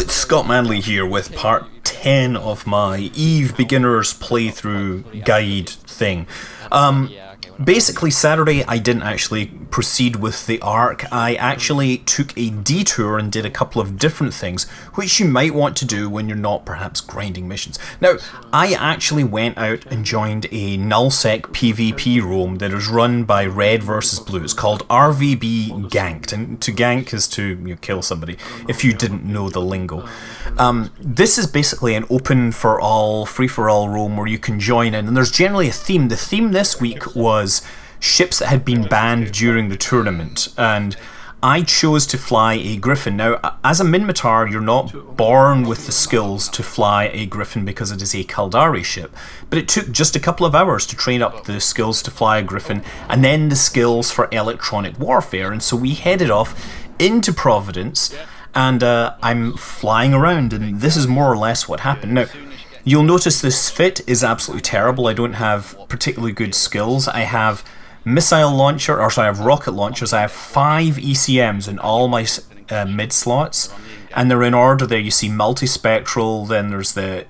it's Scott Manley here with part 10 of my EVE Beginner's Playthrough Guide thing. Basically, Saturday I didn't actually proceed with the arc. I actually took a detour and did a couple of different things, which you might want to do when you're not perhaps grinding missions. Now, I actually went out and joined a nullsec PvP roam that is run by Red vs Blue. It's called RVB Ganked, and to gank is to kill somebody, if you didn't know the lingo. This is basically an open for all, free for all roam where you can join in, and there's generally a theme. The theme this week was ships that had been banned during the tournament, and I chose to fly a Griffin. Now, as a Minmatar, you're not born with the skills to fly a Griffin because it is a Caldari ship, but it took just a couple of hours to train up the skills to fly a Griffin and then the skills for electronic warfare, and so we headed off into Providence, and I'm flying around, and this is more or less what happened. Now, you'll notice this fit is absolutely terrible. I don't have particularly good skills. I have missile launcher, I have rocket launchers. I have 5 ECMs in all my mid slots, and they're in order there. You see multispectral, then there's the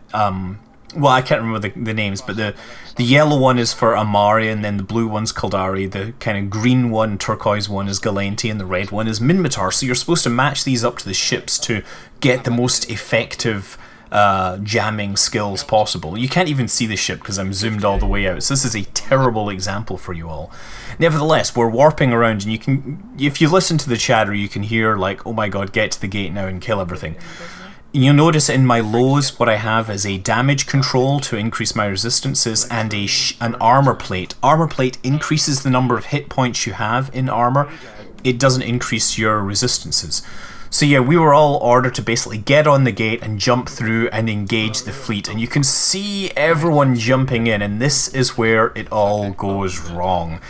well, I can't remember the names, but the yellow one is for Amari, and then the blue one's Caldari, the kind of green one, turquoise one is Galanti, and the red one is Minmatar. So you're supposed to match these up to the ships to get the most effective jamming skills possible. You can't even see the ship because I'm zoomed all the way out, so this is a terrible example for you all. Nevertheless, we're warping around, and you can, if you listen to the chatter, you can hear like, oh my god, get to the gate now and kill everything. You'll notice in my lows what I have is a damage control to increase my resistances and an armor plate. Armor plate increases the number of hit points you have in armor. It doesn't increase your resistances. So yeah, we were all ordered to basically get on the gate and jump through and engage the fleet, and you can see everyone jumping in, and this is where it all goes wrong.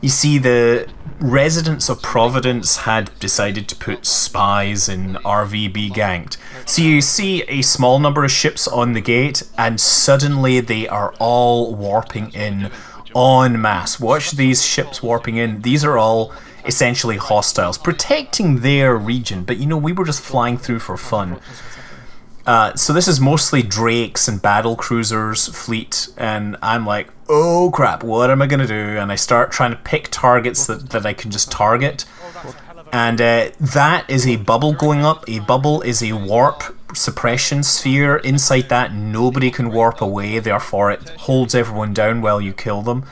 You see, the residents of Providence had decided to put spies in RVB Ganked. So you see a small number of ships on the gate, and suddenly they are all warping in en masse. Watch these ships warping in. These are all essentially hostiles, protecting their region, but we were just flying through for fun. So this is mostly Drakes and battle cruisers fleet, and I'm like, oh crap, what am I gonna do? And I start trying to pick targets that I can just target, and that is a bubble going up. A bubble is a warp suppression sphere. Inside that, nobody can warp away, therefore it holds everyone down while you kill them.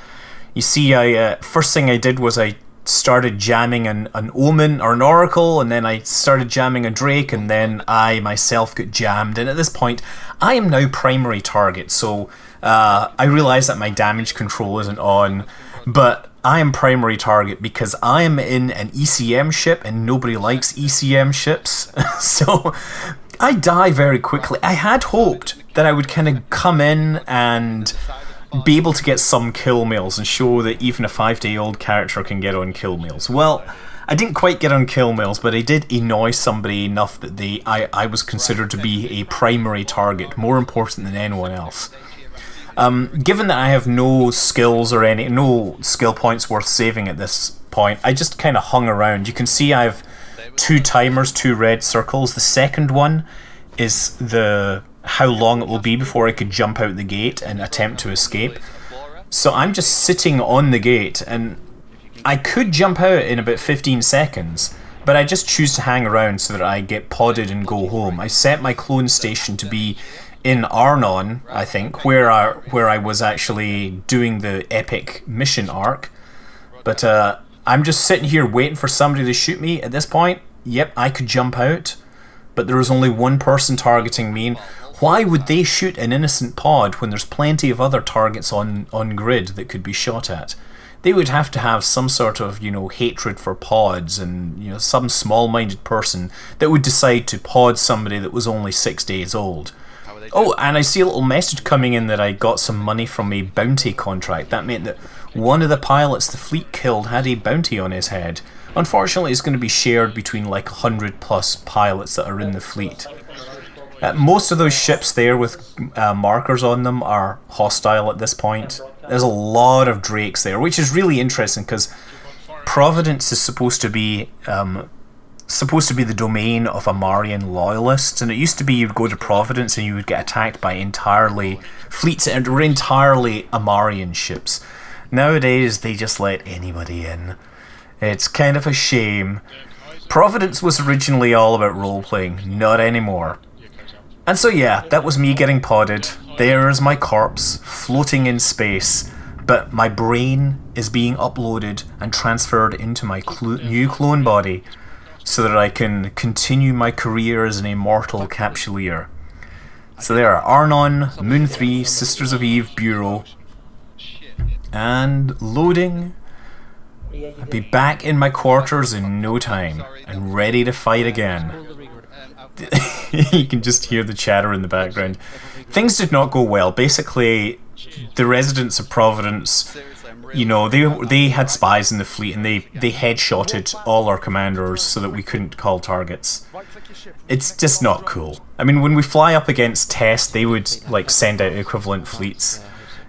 You see, first thing I did was I started jamming an Omen or an Oracle, and then I started jamming a Drake, and then I myself got jammed, and at this point I am now primary target. So I realise that my damage control isn't on, but I am primary target because I am in an ECM ship and nobody likes ECM ships. So I die very quickly. I had hoped that I would kind of come in and be able to get some kill mails and show that even a 5-day-old character can get on kill mails. Well, I didn't quite get on kill mails, but I did annoy somebody enough that I was considered to be a primary target, more important than anyone else. Given that I have no skills or no skill points worth saving at this point, I just kind of hung around. You can see I have 2 timers, 2 red circles. The second one is how long it will be before I could jump out the gate and attempt to escape. So I'm just sitting on the gate, and I could jump out in about 15 seconds, but I just choose to hang around so that I get podded and go home. I set my clone station to be in Arnon, I think, where I was actually doing the epic mission arc. But I'm just sitting here waiting for somebody to shoot me. At this point, yep, I could jump out, but there was only one person targeting me. And why would they shoot an innocent pod when there's plenty of other targets on grid that could be shot at? They would have to have some sort of, hatred for pods, and, some small-minded person that would decide to pod somebody that was only 6 days old. Oh, and I see a little message coming in that I got some money from a bounty contract. That meant that one of the pilots the fleet killed had a bounty on his head. Unfortunately, it's going to be shared between like 100 plus pilots that are in the fleet. Most of those ships there with markers on them are hostile at this point. There's a lot of Drakes there, which is really interesting because Providence is supposed to be supposed to be the domain of Amarian loyalists, and it used to be you'd go to Providence and you would get attacked by fleets that were entirely Amarian ships. Nowadays, they just let anybody in. It's kind of a shame. Providence was originally all about role-playing, not anymore. And so yeah, that was me getting podded. There's my corpse, floating in space, but my brain is being uploaded and transferred into my new clone body so that I can continue my career as an immortal capsuleer. So there are Arnon, Moon 3, Sisters of Eve, Bureau, and loading. I'll be back in my quarters in no time and ready to fight again. You can just hear the chatter in the background. Things did not go well. Basically, the residents of Providence, you know, they had spies in the fleet and they headshotted all our commanders so that we couldn't call targets. It's just not cool. I mean, when we fly up against Test, they would like send out equivalent fleets.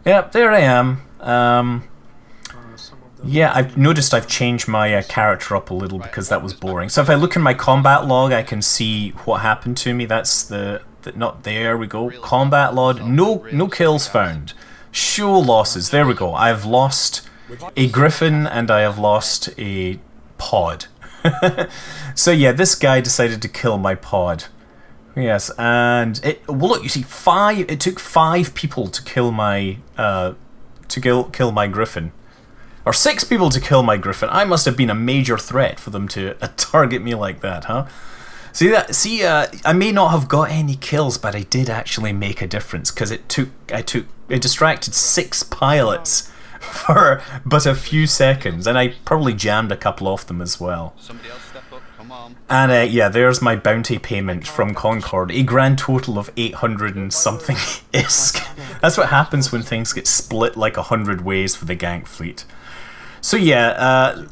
Yep, there I am. Yeah, I've noticed I've changed my character up a little because that was boring. So if I look in my combat log, I can see what happened to me. That's not there we go. Combat log, no kills found. Show losses. There we go. I've lost a griffin and I have lost a pod. So yeah, this guy decided to kill my pod. Yes, and well, look, you see, it took 5 people to kill my kill my griffin. Or 6 people to kill my griffin. I must have been a major threat for them to target me like that, huh? I may not have got any kills, but I did actually make a difference because it distracted 6 pilots for but a few seconds, and I probably jammed a couple off them as well. Somebody else step up, come on. And yeah, there's my bounty payment from Concord, a grand total of 800 and something ISK. That's what happens when things get split like 100 ways for the Gank fleet. So yeah,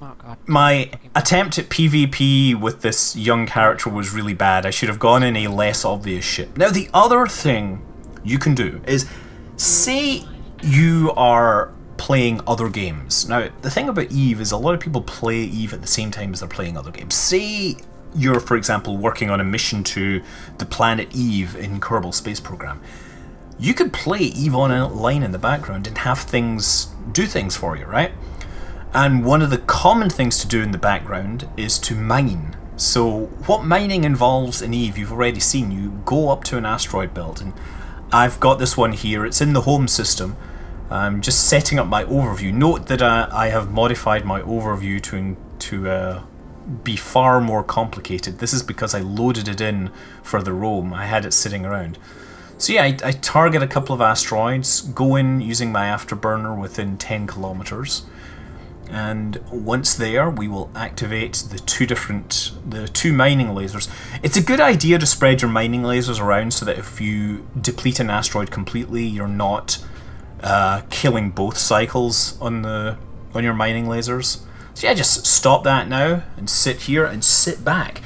my attempt at PvP with this young character was really bad. I should have gone in a less obvious ship. Now the other thing you can do is, say you are playing other games. Now the thing about EVE is a lot of people play EVE at the same time as they're playing other games. Say you're, for example, working on a mission to the planet Eve in Kerbal Space Program. You could play EVE online in the background and have things do things for you, right? And one of the common things to do in the background is to mine. So what mining involves in EVE, you've already seen. You go up to an asteroid belt, and I've got this one here. It's in the home system. I'm just setting up my overview. Note that I have modified my overview to be far more complicated. This is because I loaded it in for the roam. I had it sitting around. So yeah, I target a couple of asteroids, go in using my afterburner within 10 kilometers. And once there, we will activate the two mining lasers. It's a good idea to spread your mining lasers around so that if you deplete an asteroid completely, you're not killing both cycles on your mining lasers. So yeah, just stop that now and sit here and sit back.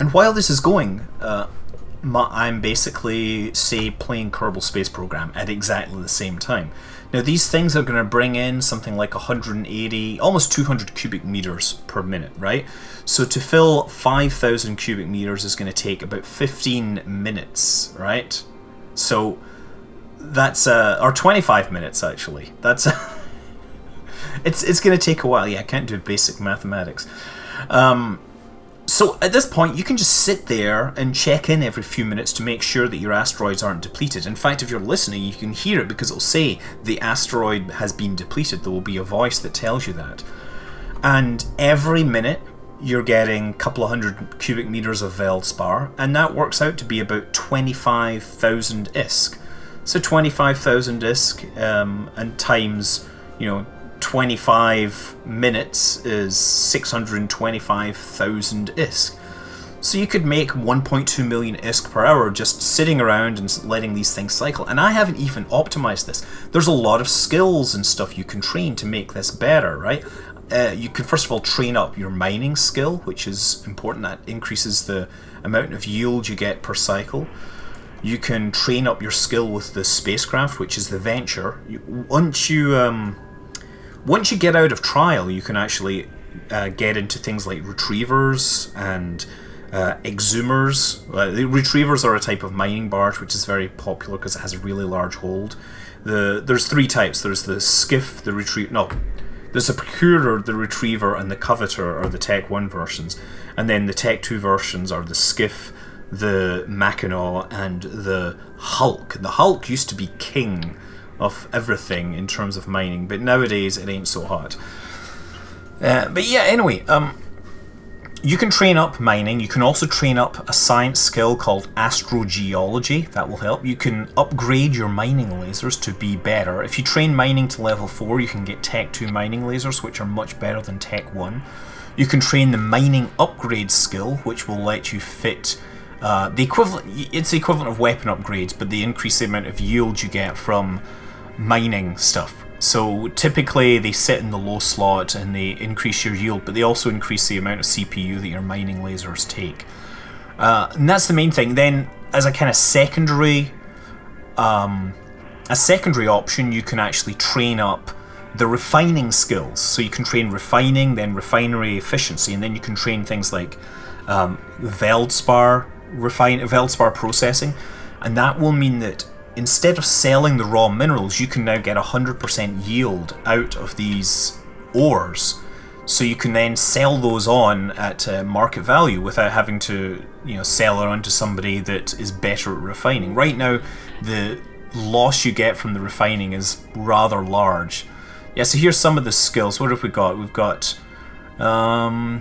And while this is going, I'm basically, say, playing Kerbal Space Program at exactly the same time. Now these things are going to bring in something like 180, almost 200 cubic meters per minute, right? So to fill 5,000 cubic meters is going to take about 15 minutes, right? So that's, or 25 minutes actually. That's, it's going to take a while. Yeah, I can't do basic mathematics. So at this point, you can just sit there and check in every few minutes to make sure that your asteroids aren't depleted. In fact, if you're listening, you can hear it because it'll say the asteroid has been depleted. There will be a voice that tells you that. And every minute, you're getting a couple of 100 cubic meters of Veldspar, and that works out to be about 25,000 ISK. So 25,000 ISK and times, 25 minutes is 625,000 ISK. So you could make 1.2 million ISK per hour just sitting around and letting these things cycle. And I haven't even optimized this. There's a lot of skills and stuff you can train to make this better, right? You can first of all train up your mining skill, which is important. That increases the amount of yield you get per cycle. You can train up your skill with the spacecraft, which is the Venture. Once you get out of trial, you can actually get into things like retrievers and exhumers. The retrievers are a type of mining barge which is very popular because it has a really large hold. There's three types. There's the skiff, the there's the procurer, the retriever, and the coveter are the Tech 1 versions. And then the Tech 2 versions are the skiff, the Mackinaw, and the Hulk. The Hulk used to be king of everything in terms of mining, but nowadays it ain't so hot. But yeah, anyway, you can train up mining. You can also train up a science skill called astrogeology. That will help. You can upgrade your mining lasers to be better. If you train mining to level 4, you can get Tech 2 mining lasers, which are much better than Tech 1. You can train the mining upgrade skill, which will let you fit the equivalent. It's the equivalent of weapon upgrades, but they increase the amount of yield you get from mining stuff. So typically they sit in the low slot and they increase your yield, but they also increase the amount of CPU that your mining lasers take. And that's the main thing. Then as a kind of secondary option, you can actually train up the refining skills. So you can train refining, then refinery efficiency, and then you can train things like Veldspar processing, and that will mean that instead of selling the raw minerals, you can now get 100% yield out of these ores. So you can then sell those on at market value without having to, sell it on to somebody that is better at refining. Right now, the loss you get from the refining is rather large. Yeah, so here's some of the skills. What have we got? We've got, let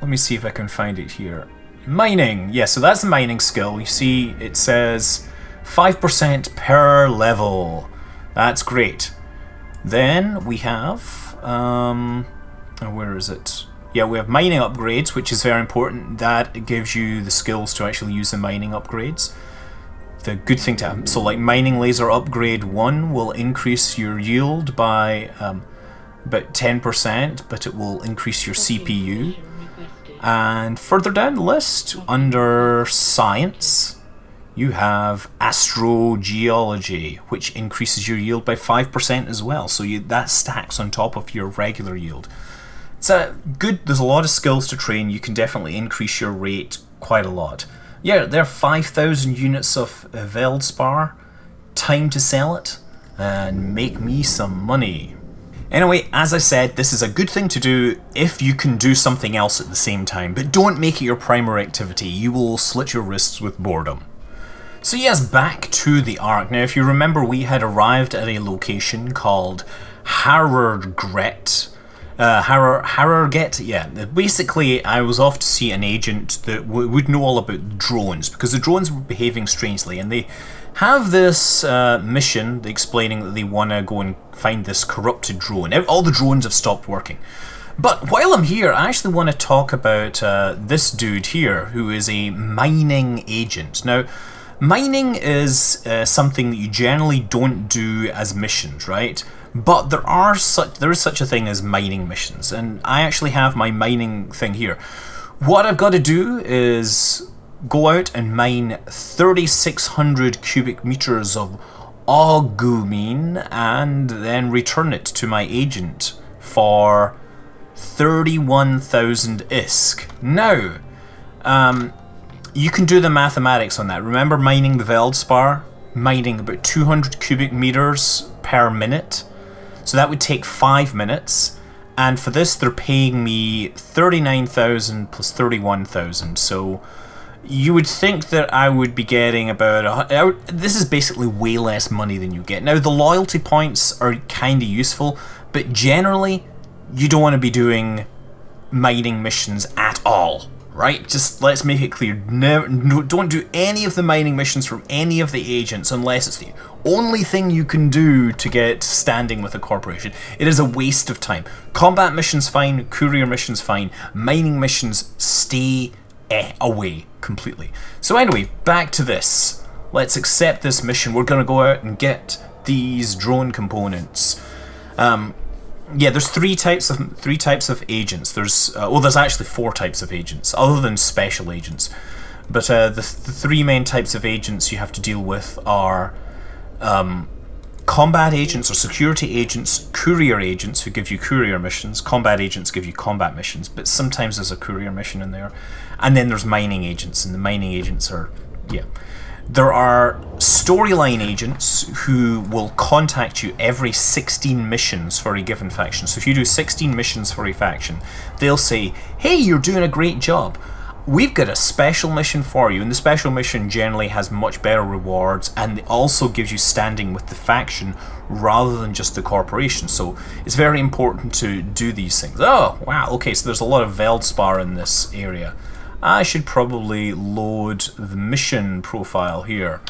me see if I can find it here. Mining. Yeah, so that's the mining skill. You see, it says 5% per level. That's great. Then we have, where is it? Yeah, we have mining upgrades, which is very important. That gives you the skills to actually use the mining upgrades. The good thing to have, so like mining laser upgrade 1 will increase your yield by about 10%, but it will increase your CPU. And further down the list, under science, you have astrogeology, which increases your yield by 5% as well. So that stacks on top of your regular yield. It's good. There's a lot of skills to train. You can definitely increase your rate quite a lot. Yeah, there are 5,000 units of Veldspar. Time to sell it and make me some money. Anyway, as I said, this is a good thing to do if you can do something else at the same time, but don't make it your primary activity. You will slit your wrists with boredom. So yes, back to the Ark. Now, if you remember, we had arrived at a location called Harrogret. Harrogate, yeah. Basically, I was off to see an agent that would know all about drones, because the drones were behaving strangely, and they have this mission explaining that they want to go and find this corrupted drone. All the drones have stopped working. But while I'm here, I actually want to talk about this dude here, who is a mining agent. Now, mining is something that you generally don't do as missions, right? But there is such a thing as mining missions, and I actually have my mining thing here. What I've got to do is go out and mine 3,600 cubic meters of augumine and then return it to my agent for 31,000 ISK. Now, you can do the mathematics on that. Remember mining the Veldspar? Mining about 200 cubic meters per minute. So that would take 5 minutes. And for this, they're paying me 39,000 plus 31,000. So you would think that I would be getting about... this is basically way less money than you get. Now, the loyalty points are kind of useful, but generally, you don't want to be doing mining missions at all. Right? Just let's make it clear. No, don't do any of the mining missions from any of the agents unless it's the only thing you can do to get standing with a corporation. It is a waste of time. Combat missions fine, courier missions fine, mining missions stay away completely. So anyway, back to this. Let's accept this mission. We're going to go out and get these drone components. Yeah, there's three types of agents. There's actually 4 types of agents, other than special agents. But the 3 main types of agents you have to deal with are combat agents or security agents, courier agents who give you courier missions, combat agents give you combat missions, but sometimes there's a courier mission in there. And then there's mining agents, and the mining agents are, yeah. There are storyline agents who will contact you every 16 missions for a given faction. So if you do 16 missions for a faction, they'll say, hey, you're doing a great job. We've got a special mission for you, and the special mission generally has much better rewards, and it also gives you standing with the faction rather than just the corporation. So it's very important to do these things. Oh, wow, okay, so there's a lot of Veldspar in this area. I should probably load the mission profile here.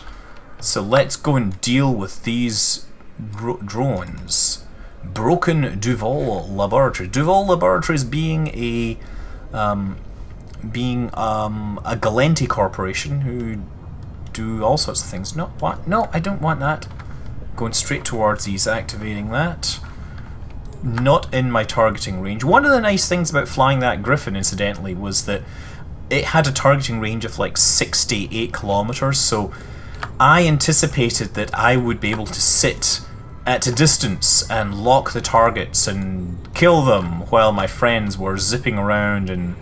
So let's go and deal with these drones. Broken Duval Laboratory. Duval Laboratories being a Gallente corporation who do all sorts of things. No, what? No, I don't want that. Going straight towards these, activating that. Not in my targeting range. One of the nice things about flying that Griffin, incidentally, was that it had a targeting range of like 68 kilometers, so I anticipated that I would be able to sit at a distance and lock the targets and kill them while my friends were zipping around and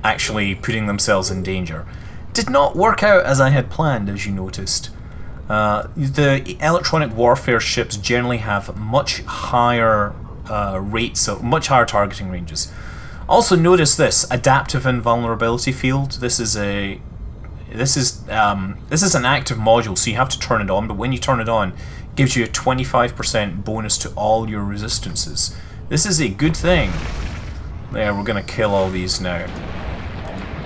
actually putting themselves in danger. Did not work out as I had planned, as you noticed. The electronic warfare ships generally have much higher rates, of much higher targeting ranges. Also notice this adaptive invulnerability field. This is an active module, so you have to turn it on. But when you turn it on, it gives you a 25% bonus to all your resistances. This is a good thing. There, we're gonna kill all these now.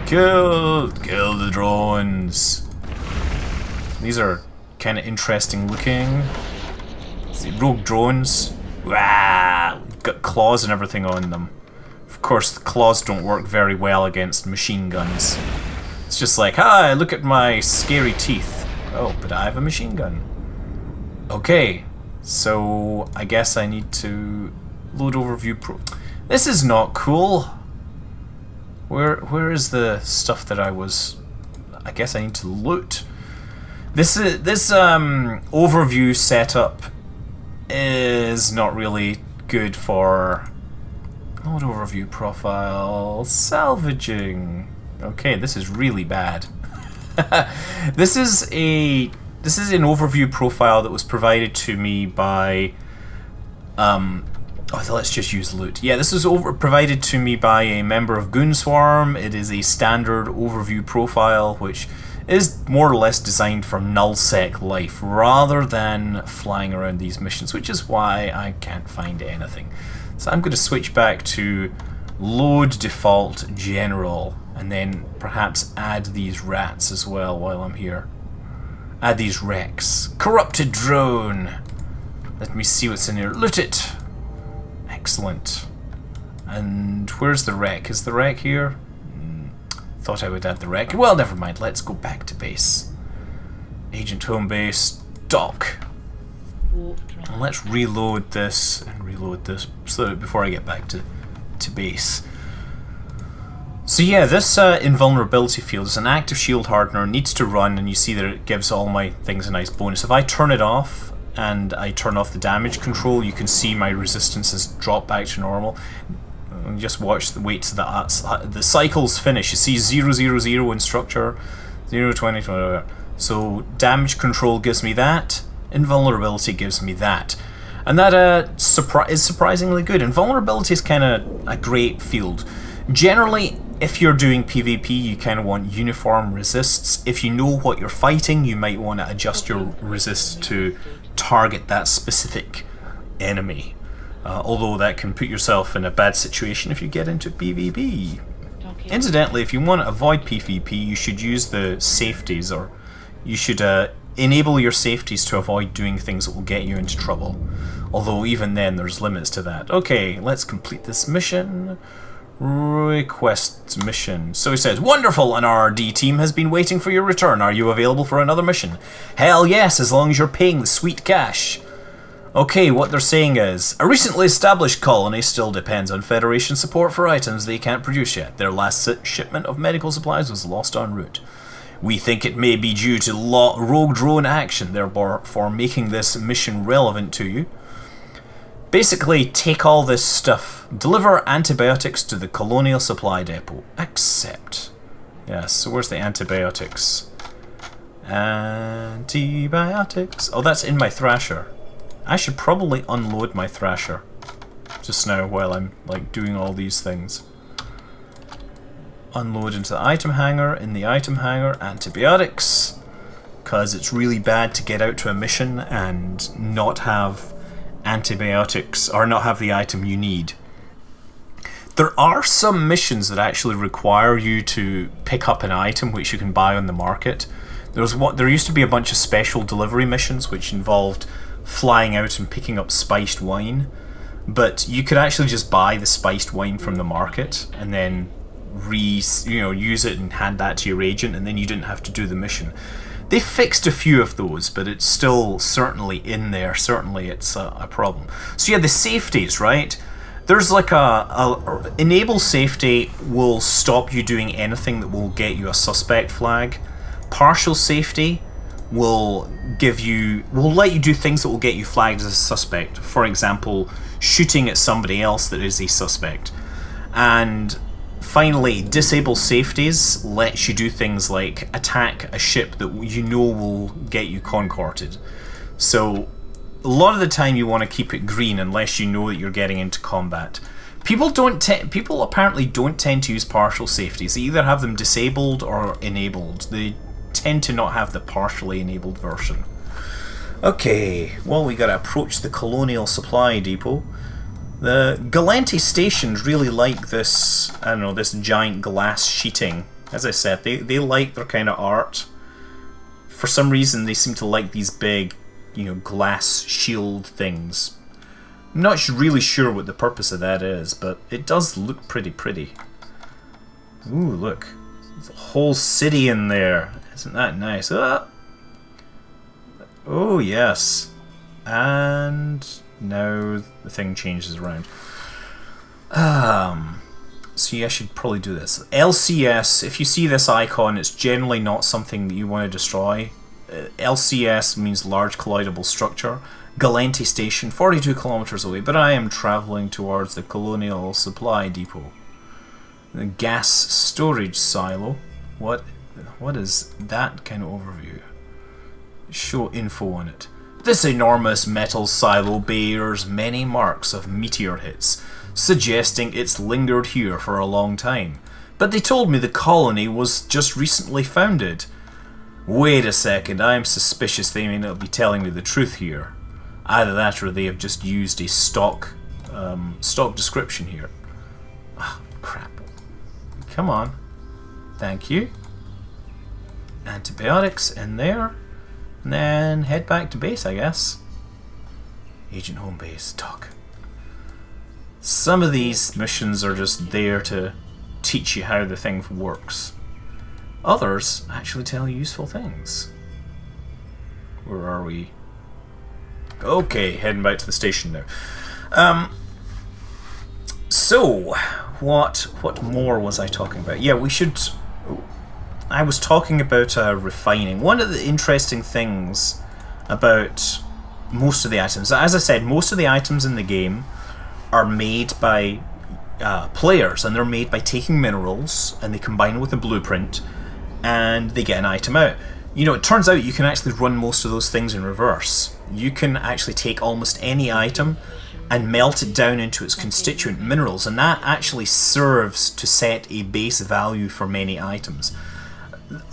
Kill the drones. These are kind of interesting looking. See, rogue drones. Wow, got claws and everything on them. Of course, the claws don't work very well against machine guns. It's just like, hi, look at my scary teeth. Oh, but I have a machine gun. Okay, so I guess I need to load overview pro. This is not cool. Where is the stuff that I guess I need to loot. This overview setup is not really good for load overview profile salvaging. Okay, this is really bad. This is an overview profile that was provided to me by let's just use loot. Yeah, this was provided to me by a member of Goonswarm. It is a standard overview profile which is more or less designed for nullsec life rather than flying around these missions, which is why I can't find anything. So I'm going to switch back to load default general and then perhaps add these rats as well while I'm here. Add these wrecks. Corrupted drone. Let me see what's in here. Loot it. Excellent. And where's the wreck? Is the wreck here? Thought I would add the wreck. Well, never mind. Let's go back to base. Agent home base. Dock. And let's reload this and reload this so that before I get back to base. So yeah, this invulnerability field is an active shield hardener, needs to run, and you see that it gives all my things a nice bonus. If I turn it off and I turn off the damage control, you can see my resistances drop back to normal. Just wait till the cycles finish. You see 000 in structure, 020, whatever. So damage control gives me that, invulnerability gives me that. And that is surprisingly good. Invulnerability is kind of a great field. Generally, if you're doing PvP, you kind of want uniform resists. If you know what you're fighting, you might want to adjust your resists to target that specific enemy. Although that can put yourself in a bad situation if you get into PvP. Incidentally, if you want to avoid PvP, you should use the safeties, or you should enable your safeties to avoid doing things that will get you into trouble. Although even then, there's limits to that. Okay, let's complete this mission. Request mission. So he says, wonderful, an RRD team has been waiting for your return. Are you available for another mission? Hell yes, as long as you're paying the sweet cash. Okay, what they're saying is, a recently established colony still depends on Federation support for items they can't produce yet. Their last shipment of medical supplies was lost en route. We think it may be due to rogue drone action, therefore making this mission relevant to you. Basically, take all this stuff. Deliver antibiotics to the Colonial Supply Depot. Accept. Yes, so where's the antibiotics? Antibiotics. Oh, that's in my Thrasher. I should probably unload my Thrasher just now while I'm like doing all these things. Unload into the item hangar. In the item hangar, antibiotics, because it's really bad to get out to a mission and not have antibiotics or not have the item you need. There are some missions that actually require you to pick up an item which you can buy on the market. There used to be a bunch of special delivery missions which involved flying out and picking up spiced wine, but you could actually just buy the spiced wine from the market and then use it and hand that to your agent, and then you didn't have to do the mission. They fixed a few of those, but it's still certainly in there. Certainly it's a problem. So yeah, the safeties, right? There's like a enable safety will stop you doing anything that will get you a suspect flag. Partial safety will let you do things that will get you flagged as a suspect. For example, shooting at somebody else that is a suspect. And finally, disable safeties lets you do things like attack a ship that you know will get you concorded. So a lot of the time you want to keep it green unless you know that you're getting into combat. People apparently don't tend to use partial safeties. They either have them disabled or enabled. They tend to not have the partially enabled version. Okay, well, we gotta approach the Colonial Supply Depot. The Gallente stations really like this, I don't know, this giant glass sheeting. As I said, they like their kind of art. For some reason, they seem to like these big, glass shield things. I'm not really sure what the purpose of that is, but it does look pretty pretty. Ooh, look. There's a whole city in there. Isn't that nice? Ah! Oh, yes. And now the thing changes around. See, I should probably do this. LCS, if you see this icon, it's generally not something that you want to destroy. LCS means Large Collidable Structure. Gallente Station, 42 kilometers away, but I am traveling towards the Colonial Supply Depot. The gas storage silo. What is that kind of overview? Show info on it. This enormous metal silo bears many marks of meteor hits, suggesting it's lingered here for a long time. But they told me the colony was just recently founded. Wait a second, I am suspicious they may not be telling me the truth here. Either that or they have just used a stock description here. Ah, crap. Come on. Thank you. Antibiotics in there. And then head back to base, I guess. Agent Home Base, talk. Some of these missions are just there to teach you how the thing works. Others actually tell you useful things. Where are we? Okay, heading back to the station now. So, what more was I talking about? Yeah, I was talking about refining. One of the interesting things about most of the items, as I said, most of the items in the game are made by players, and they're made by taking minerals and they combine it with a blueprint and they get an item out. It turns out you can actually run most of those things in reverse. You can actually take almost any item and melt it down into its constituent minerals, and that actually serves to set a base value for many items.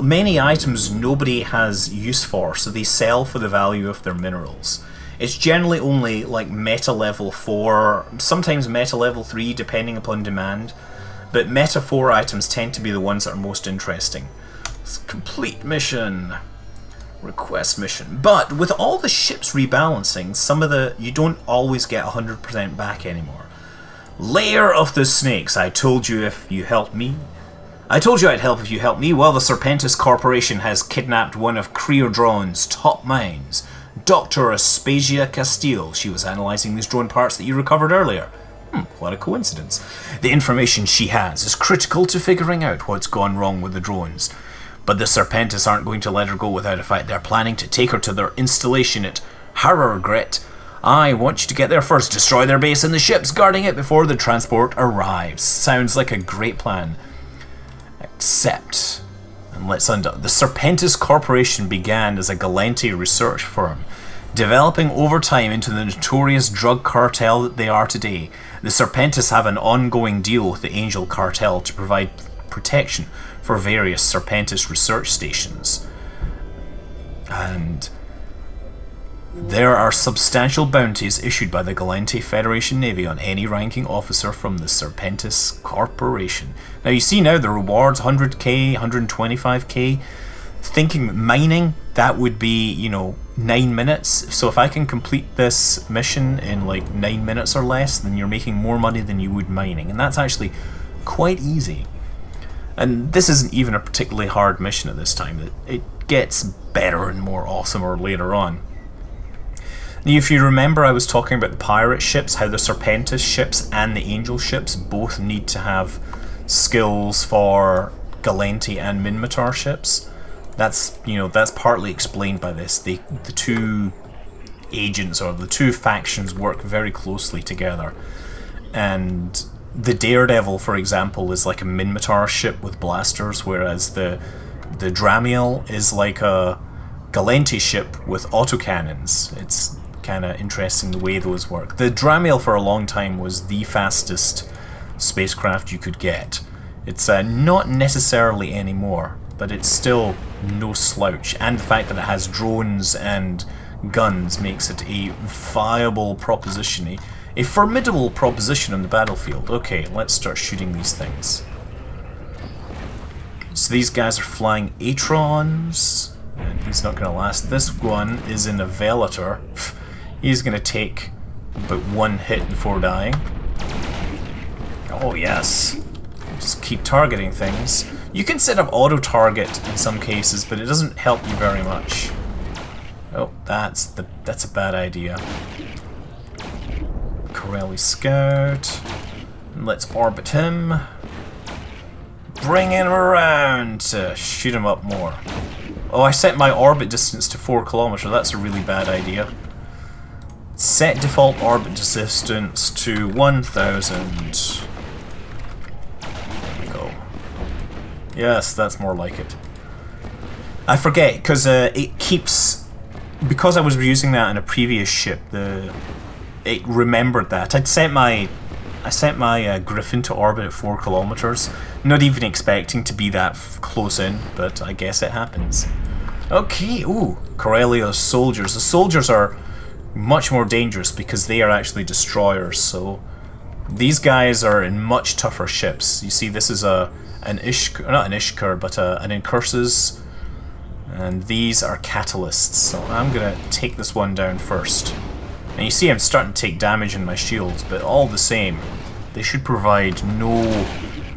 Many items nobody has use for, so they sell for the value of their minerals. It's generally only like meta level 4, sometimes meta level 3 depending upon demand, but meta 4 items tend to be the ones that are most interesting. Complete mission. Request mission. But with all the ships rebalancing, you don't always get 100% back anymore. Lair of the Snakes. I told you if you helped me. I told you I'd help if you helped me. Well, the Serpentis Corporation has kidnapped one of Creodron's top minds, Dr. Aspasia Castile. She was analysing these drone parts that you recovered earlier. What a coincidence. The information she has is critical to figuring out what's gone wrong with the drones. But the Serpentis aren't going to let her go without a fight. They're planning to take her to their installation at Harrogate. I want you to get there first, destroy their base and the ships guarding it before the transport arrives. Sounds like a great plan. Except, and let's undo. The Serpentis Corporation began as a Gallente research firm, developing over time into the notorious drug cartel that they are today. The Serpentis have an ongoing deal with the Angel Cartel to provide protection for various Serpentis research stations. And there are substantial bounties issued by the Gallente Federation Navy on any ranking officer from the Serpentis Corporation. Now you see now the rewards, 100k, 125k. Thinking mining, that would be, 9 minutes. So if I can complete this mission in like 9 minutes or less, then you're making more money than you would mining. And that's actually quite easy. And this isn't even a particularly hard mission at this time. It gets better and more awesomer later on. If you remember, I was talking about the pirate ships, how the Serpentis ships and the Angel ships both need to have skills for Gallente and Minmatar ships. That's partly explained by this. The two agents or the two factions work very closely together. And the Daredevil, for example, is like a Minmatar ship with blasters, whereas the Dramiel is like a Gallente ship with autocannons. It's kind of interesting the way those work. The Dramiel for a long time was the fastest spacecraft you could get. It's not necessarily anymore, but it's still no slouch. And the fact that it has drones and guns makes it a viable proposition, a formidable proposition on the battlefield. Okay, let's start shooting these things. So these guys are flying Atrons, and he's not going to last. This one is in a Velator. He's going to take about one hit before dying. Oh yes. Just keep targeting things. You can set up auto-target in some cases, but it doesn't help you very much. Oh, that's a bad idea. Corelli Scout. Let's orbit him. Bring him around to shoot him up more. Oh, I set my orbit distance to 4 kilometers. That's a really bad idea. Set default orbit distance to 1000. There we go. Yes, that's more like it. I forget, because it keeps... Because I was using that in a previous ship, it remembered that. I set my Griffin to orbit at 4 kilometers, not even expecting to be that close in, but I guess it happens. Okay, ooh, Corellio's soldiers. The soldiers are much more dangerous because they are actually destroyers, so these guys are in much tougher ships. You see, this is an Ishkur, not an Ishkur, but an Incursus, and these are catalysts, so I'm gonna take this one down first. And you see I'm starting to take damage in my shields, but all the same, they should provide no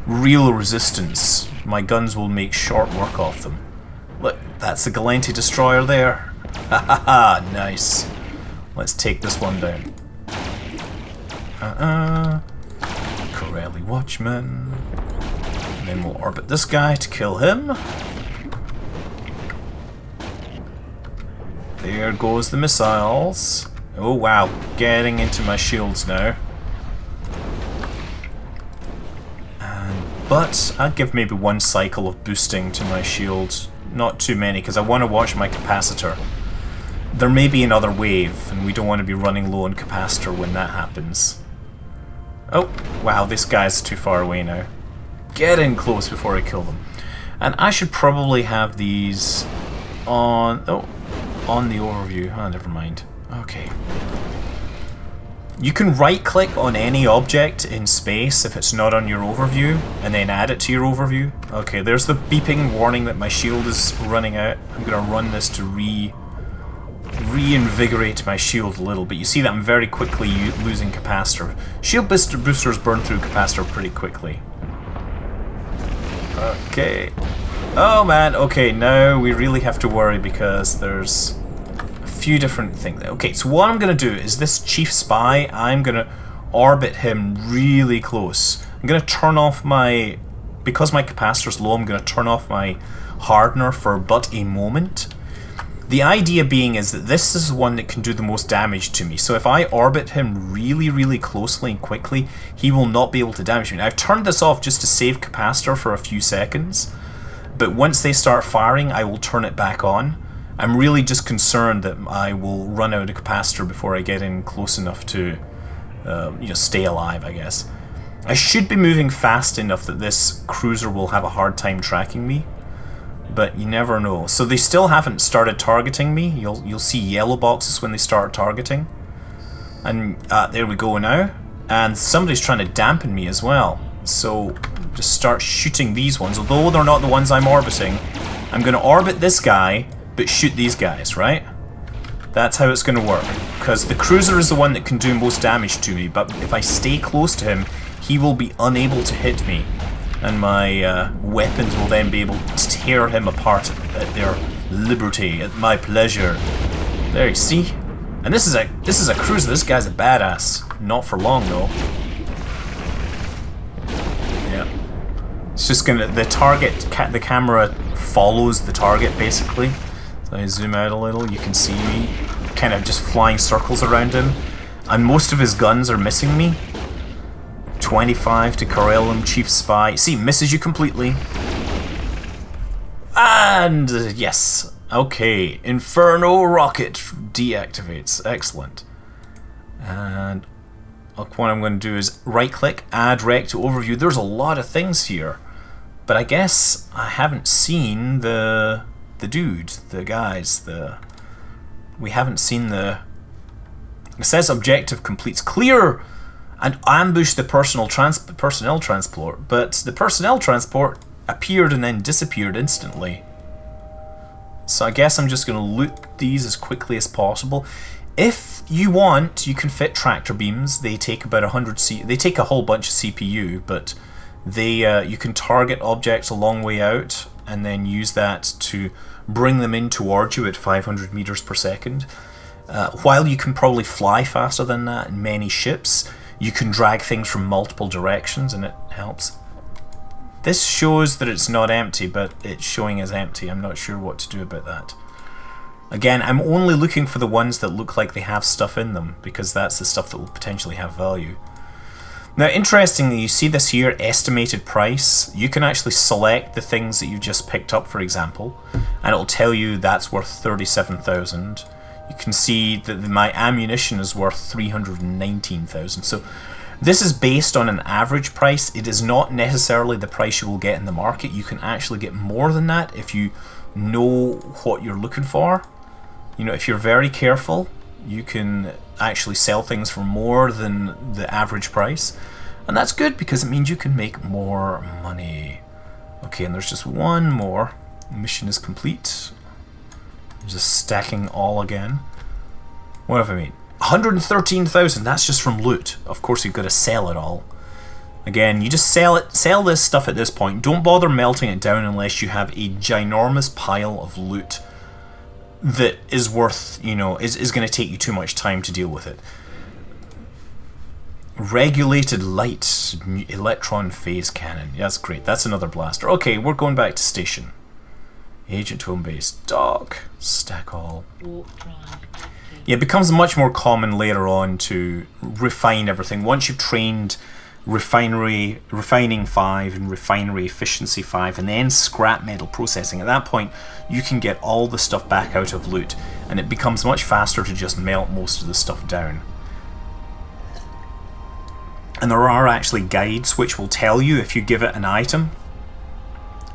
real resistance. My guns will make short work of them. Look, that's a Gallente destroyer there. Ha ha ha, nice. Let's take this one down. Corelli Watchman. And then we'll orbit this guy to kill him. There goes the missiles. Oh wow, getting into my shields now. But I'll give maybe one cycle of boosting to my shield. Not too many, because I want to watch my capacitor. There may be another wave, and we don't want to be running low on capacitor when that happens. Oh, wow, this guy's too far away now. Get in close before I kill them. And I should probably have these on... Oh, on the overview. Oh, never mind. Okay. You can right-click on any object in space if it's not on your overview, and then add it to your overview. Okay, there's the beeping warning that my shield is running out. I'm going to run this to reinvigorate my shield a little, but you see that I'm very quickly losing capacitor. Shield boosters burn through capacitor pretty quickly. Okay. Oh man, okay, now we really have to worry because there's few different things. Okay, so what I'm going to do is this chief spy, I'm going to orbit him really close. I'm going to turn off my because my capacitor's low, I'm going to turn off my hardener for but a moment. The idea being is that this is the one that can do the most damage to me. So if I orbit him really, really closely and quickly, he will not be able to damage me. Now, I've turned this off just to save capacitor for a few seconds, but once they start firing, I will turn it back on. I'm really just concerned that I will run out of capacitor before I get in close enough to stay alive, I guess. I should be moving fast enough that this cruiser will have a hard time tracking me, but you never know. So they still haven't started targeting me. You'll see yellow boxes when they start targeting. And there we go now. And somebody's trying to dampen me as well. So just start shooting these ones. Although they're not the ones I'm orbiting, I'm going to orbit this guy, but shoot these guys, right? That's how it's going to work. Because the cruiser is the one that can do most damage to me, but if I stay close to him, he will be unable to hit me. And my weapons will then be able to tear him apart at their liberty, at my pleasure. There, you see? And this is a cruiser. This guy's a badass. Not for long, though. Yeah. It's just gonna... The target... The camera follows the target, basically. So I zoom out a little, you can see me kind of just flying circles around him. And most of his guns are missing me. 25 to Corellum, Chief Spy. See, misses you completely. And yes. Okay. Inferno Rocket deactivates. Excellent. And what I'm going to do is right click, add rec to overview. There's a lot of things here. But I guess I haven't seen the dude, the guys, we haven't seen it says objective completes. Clear and ambush the personnel transport, but the personnel transport appeared and then disappeared instantly. So I guess I'm just going to loot these as quickly as possible. If you want, you can fit tractor beams. They take about 100 they take a whole bunch of CPU, but they you can target objects a long way out and then use that to bring them in towards you at 500 meters per second. While you can probably fly faster than that in many ships, you can drag things from multiple directions and it helps. This shows that it's not empty, but it's showing as empty. I'm not sure what to do about that. Again, I'm only looking for the ones that look like they have stuff in them, because that's the stuff that will potentially have value. Now, interestingly, you see this here, estimated price. You can actually select the things that you just picked up, for example, and it'll tell you that's worth 37,000. You can see that my ammunition is worth 319,000. So this is based on an average price. It is not necessarily the price you will get in the market. You can actually get more than that if you know what you're looking for. You know, if you're very careful, you can actually sell things for more than the average price. And that's good because it means you can make more money. Okay, and there's just one more. Mission is complete. I'm just stacking all again. What have I made? 113,000, that's just from loot. Of course you've got to sell it all. Again, you just sell this stuff at this point. Don't bother melting it down unless you have a ginormous pile of loot that is worth, you know, is going to take you too much time to deal with it. Regulated light electron phase cannon. Yeah, that's great. That's another blaster. Okay, we're going back to station. Agent home base. Dock. Stack all. Yeah, it becomes much more common later on to refine everything. Once you've trained refining 5 and refinery efficiency 5 and then scrap metal processing, at that point you can get all the stuff back out of loot and it becomes much faster to just melt most of the stuff down. And there are actually guides which will tell you if you give it an item,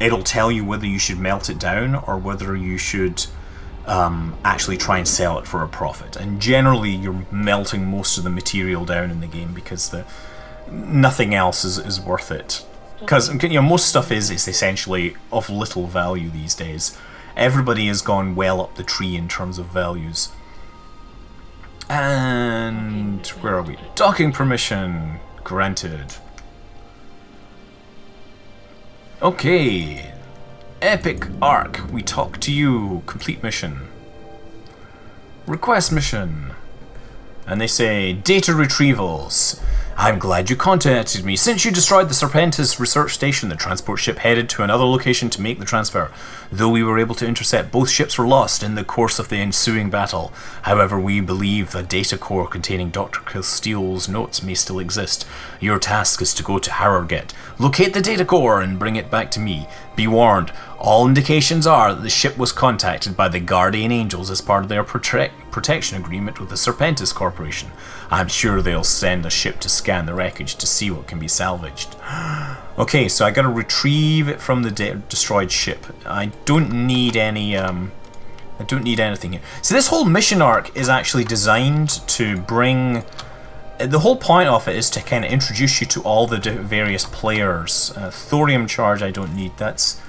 it'll tell you whether you should melt it down or whether you should actually try and sell it for a profit. And generally you're melting most of the material down in the game because nothing else is worth it. Because, you know, most stuff is essentially of little value these days. Everybody has gone well up the tree in terms of values. And where are we? Docking permission granted. Okay. Epic Arc. We talk to you. Complete mission. Request mission. And they say data retrievals. I'm glad you contacted me. Since you destroyed the Serpentis research station, the transport ship headed to another location to make the transfer. Though we were able to intercept, both ships were lost in the course of the ensuing battle. However, we believe a data core containing Dr. Castile's notes may still exist. Your task is to go to Harrogate, locate the data core, and bring it back to me. Be warned, all indications are that the ship was contacted by the Guardian Angels as part of their protection agreement with the Serpentis Corporation. I'm sure they'll send a ship to scan the wreckage to see what can be salvaged. Okay, so I gotta retrieve it from the destroyed ship. I don't need any, I don't need anything here. So this whole mission arc is actually designed to bring... The whole point of it is to kind of introduce you to all the various players. Thorium charge I don't need, that's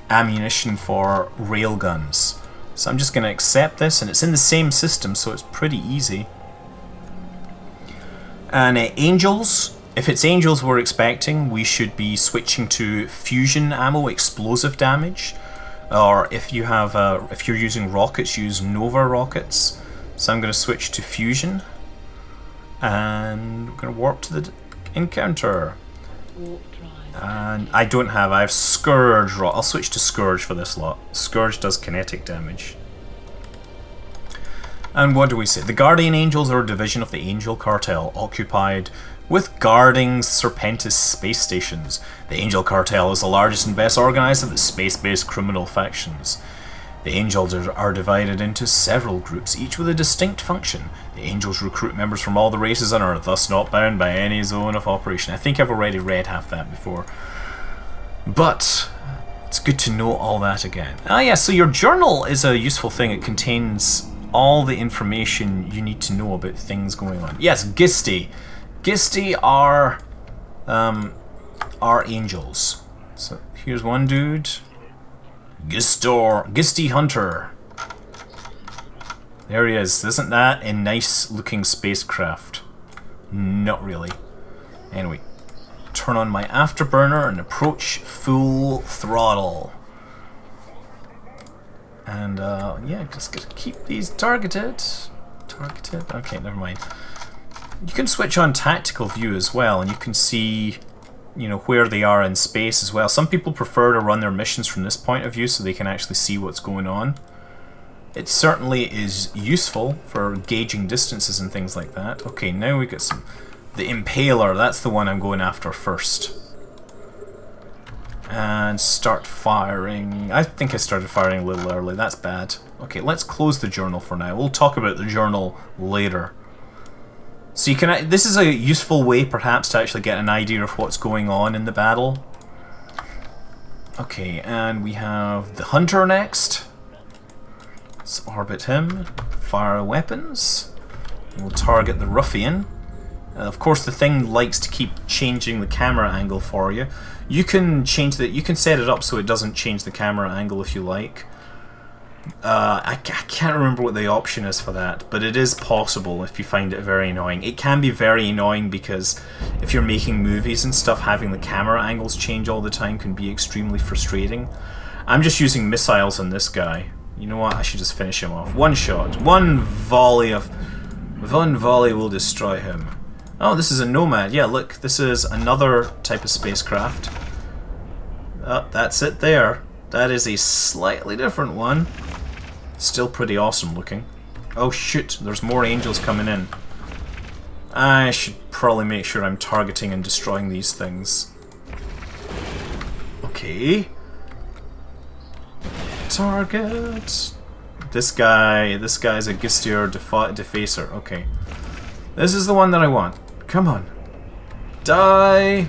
ammunition for railguns. So I'm just going to accept this, and it's in the same system, so it's pretty easy. And Angels, if it's Angels we're expecting, we should be switching to fusion ammo, explosive damage. Or if you have, if you're using rockets, use Nova rockets. So I'm going to switch to fusion. And we're going to warp to the encounter. And I have Scourge. I'll switch to Scourge for this lot. Scourge does kinetic damage. And what do we say? The Guardian Angels are a division of the Angel Cartel, occupied with guarding Serpentis space stations. The Angel Cartel is the largest and best organized of the space-based criminal factions. The Angels are divided into several groups, each with a distinct function. The Angels recruit members from all the races on Earth, thus not bound by any zone of operation. I think I've already read half that before. But it's good to know all that again. Ah yeah, so your journal is a useful thing. It contains all the information you need to know about things going on. Yes, Gisti. Gisti are angels. So here's one dude. Gisti Hunter. There he is. Isn't that a nice looking spacecraft? Not really. Anyway, turn on my afterburner and approach full throttle. And yeah, just gotta keep these targeted. Okay, never mind. You can switch on tactical view as well, and you can see, you know, where they are in space as well. Some people prefer to run their missions from this point of view so they can actually see what's going on. It certainly is useful for gauging distances and things like that. Okay, now we got the Impaler, that's the one I'm going after first. And start firing. I think I started firing a little early, that's bad. Okay, let's close the journal for now. We'll talk about the journal later. So you can, this is a useful way perhaps to actually get an idea of what's going on in the battle. Okay, and we have the Hunter next. Let's orbit him, fire weapons. We'll target the Ruffian. Of course the thing likes to keep changing the camera angle for you. You can change you can set it up so it doesn't change the camera angle if you like. I can't remember what the option is for that, but it is possible if you find it very annoying. It can be very annoying because if you're making movies and stuff, having the camera angles change all the time can be extremely frustrating. I'm just using missiles on this guy. You know what, I should just finish him off. One shot, one volley will destroy him. Oh, this is a Nomad. Yeah, look, this is another type of spacecraft. Oh, that's it there. That is a slightly different one. Still pretty awesome looking. Oh shoot, there's more angels coming in. I should probably make sure I'm targeting and destroying these things. Okay. Target. This guy's a Gistier Defacer. Okay. This is the one that I want. Come on. Die!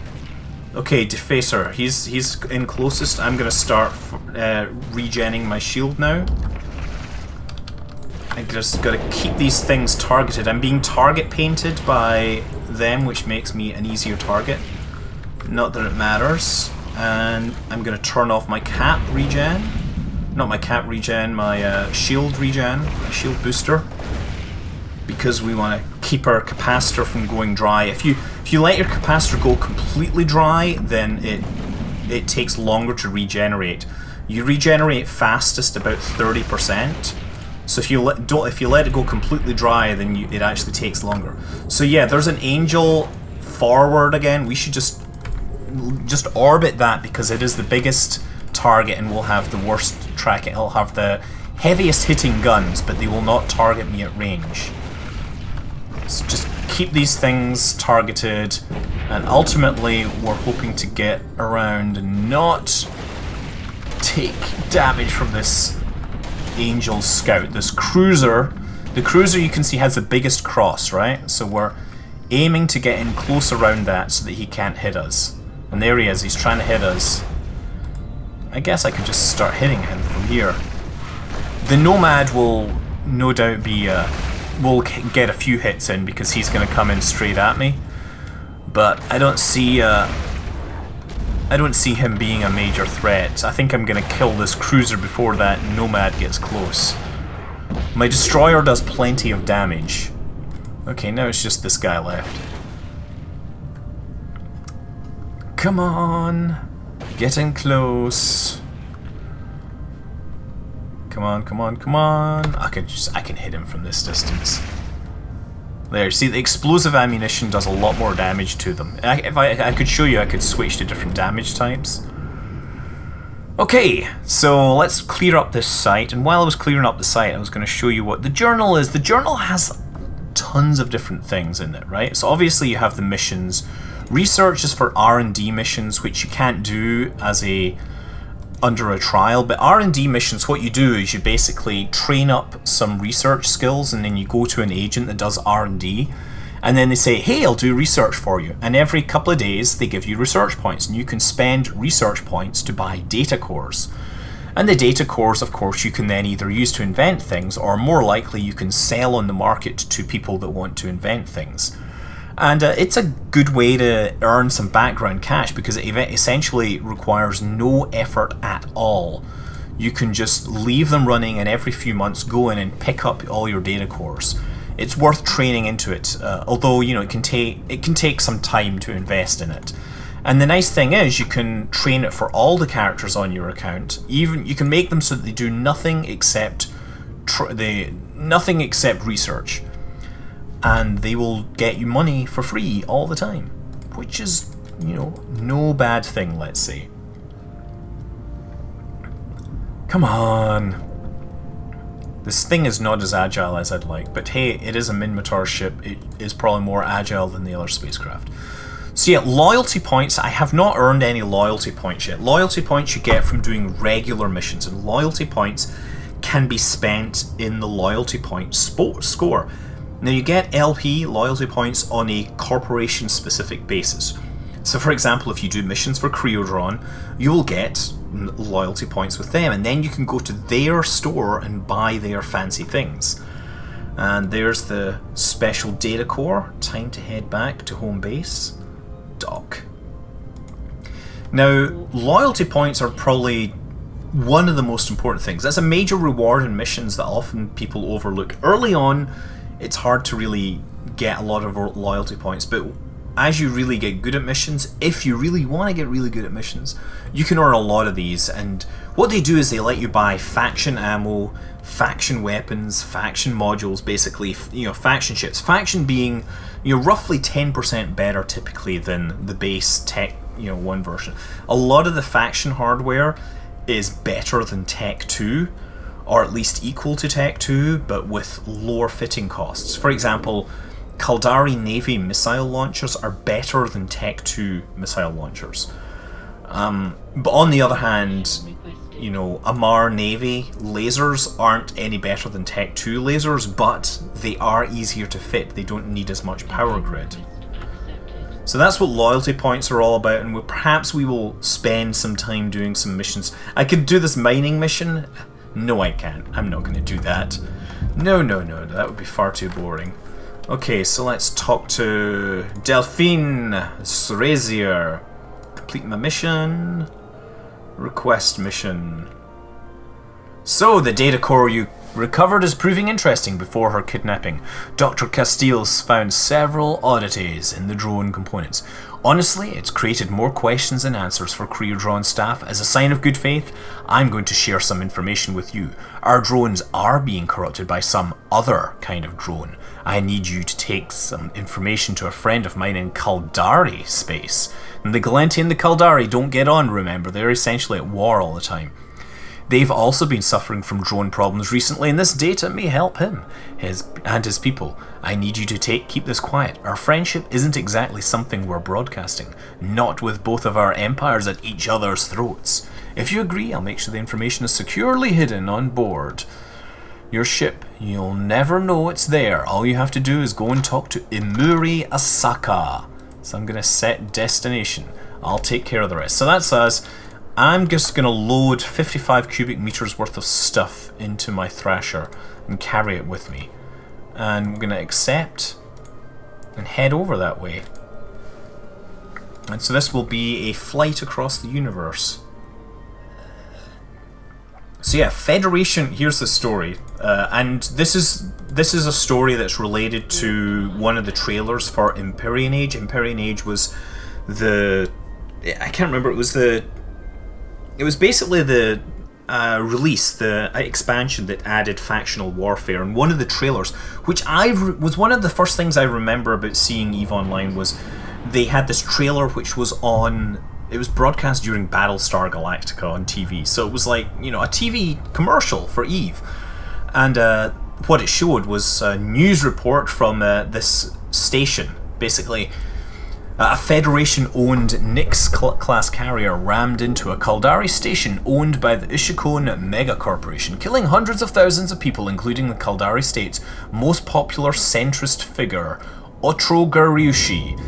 Okay, Defacer. He's in closest. I'm gonna start regenning my shield now. I just gotta keep these things targeted. I'm being target painted by them, which makes me an easier target. Not that it matters. And I'm gonna turn off my cap regen. Not my cap regen, my shield regen, my shield booster. Because we want to keep our capacitor from going dry. If you let your capacitor go completely dry, then it takes longer to regenerate. You regenerate fastest about 30%. So if you let it go completely dry, then it actually takes longer. So yeah, there's an angel forward again. We should just orbit that because it is the biggest target and will have the worst tracking. It'll have the heaviest hitting guns, but they will not target me at range. So just keep these things targeted, and ultimately we're hoping to get around and not take damage from this Angel Scout. This cruiser, the cruiser you can see has the biggest cross, right? So we're aiming to get in close around that so that he can't hit us. And there he is, he's trying to hit us. I guess I could just start hitting him from here. The Nomad will no doubt be will get a few hits in because he's going to come in straight at me, but I don't see him being a major threat. I think I'm going to kill this cruiser before that Nomad gets close. My destroyer does plenty of damage. Okay, now it's just this guy left. Come on, getting close. Come on, come on, come on. I can hit him from this distance. There, see, the explosive ammunition does a lot more damage to them. If I could show you, I could switch to different damage types. Okay, so let's clear up this site. And while I was clearing up the site, I was going to show you what the journal is. The journal has tons of different things in it, right? So obviously you have the missions. Research is for R&D missions, which you can't do as under a trial, but R&D missions, what you do is you basically train up some research skills, and then you go to an agent that does R&D, and then they say, hey, I'll do research for you, and every couple of days they give you research points, and you can spend research points to buy data cores. And the data cores, of course, you can then either use to invent things, or more likely you can sell on the market to people that want to invent things. And it's a good way to earn some background cash because it essentially requires no effort at all. You can just leave them running and every few months go in and pick up all your data cores. It's worth training into it, although you know it can take some time to invest in it. And the nice thing is you can train it for all the characters on your account. Even you can make them so that they do nothing except research. And they will get you money for free all the time, which is, you know, no bad thing, let's say. Come on. This thing is not as agile as I'd like, but hey, it is a Minmatar ship. It is probably more agile than the other spacecraft. So yeah, loyalty points. I have not earned any loyalty points yet. Loyalty points you get from doing regular missions, and loyalty points can be spent in the loyalty point score. Now you get LP, loyalty points, on a corporation-specific basis. So for example, if you do missions for Creodron, you'll get loyalty points with them, and then you can go to their store and buy their fancy things. And there's the special data core. Time to head back to home base. Dock. Now, loyalty points are probably one of the most important things. That's a major reward in missions that often people overlook. Early on, it's hard to really get a lot of loyalty points, but as you really get good at missions, if you really want to get really good at missions, you can earn a lot of these. And what they do is they let you buy faction ammo, faction weapons, faction modules, basically, you know, faction ships. Faction being, you know, roughly 10% better typically than the base Tech, you know, 1 version. A lot of the faction hardware is better than Tech 2. Or at least equal to Tech 2, but with lower fitting costs. For example, Caldari Navy missile launchers are better than Tech 2 missile launchers. But on the other hand, you know, Amar Navy lasers aren't any better than Tech 2 lasers, but they are easier to fit. They don't need as much power grid. So that's what loyalty points are all about, and perhaps we will spend some time doing some missions. I could do this mining mission. No, I can't. I'm not going to do that. No, that would be far too boring. Okay, so let's talk to Delphine Srazier. Complete my mission. Request mission. So, the data core you recovered is proving interesting. Before her kidnapping, Dr. Castiles found several oddities in the drone components. Honestly, it's created more questions than answers for Career Drone staff. As a sign of good faith, I'm going to share some information with you. Our drones are being corrupted by some other kind of drone. I need you to take some information to a friend of mine in Caldari space. And the Gallente and the Caldari don't get on, remember, they're essentially at war all the time. They've also been suffering from drone problems recently, and this data may help him and his people. I need you to keep this quiet. Our friendship isn't exactly something we're broadcasting, not with both of our empires at each other's throats. If you agree, I'll make sure the information is securely hidden on board your ship. You'll never know it's there. All you have to do is go and talk to Imuri Asaka. So I'm going to set destination. I'll take care of the rest. So that's us. I'm just going to load 55 cubic meters worth of stuff into my Thrasher and carry it with me. And we're going to accept and head over that way. And so this will be a flight across the universe. So yeah, Federation, here's the story. And this is a story that's related to one of the trailers for Empyrean Age. Empyrean Age was I can't remember, it was basically the release, the expansion that added factional warfare, and one of the trailers, which was one of the first things I remember about seeing EVE Online, was they had this trailer which was it was broadcast during Battlestar Galactica on TV, so it was like, you know, a TV commercial for EVE, and what it showed was a news report from this station, basically. A Federation-owned Nyx-class carrier rammed into a Caldari station owned by the Ishikon Mega Corporation, killing hundreds of thousands of people, including the Caldari state's most popular centrist figure, Otro Garyushi.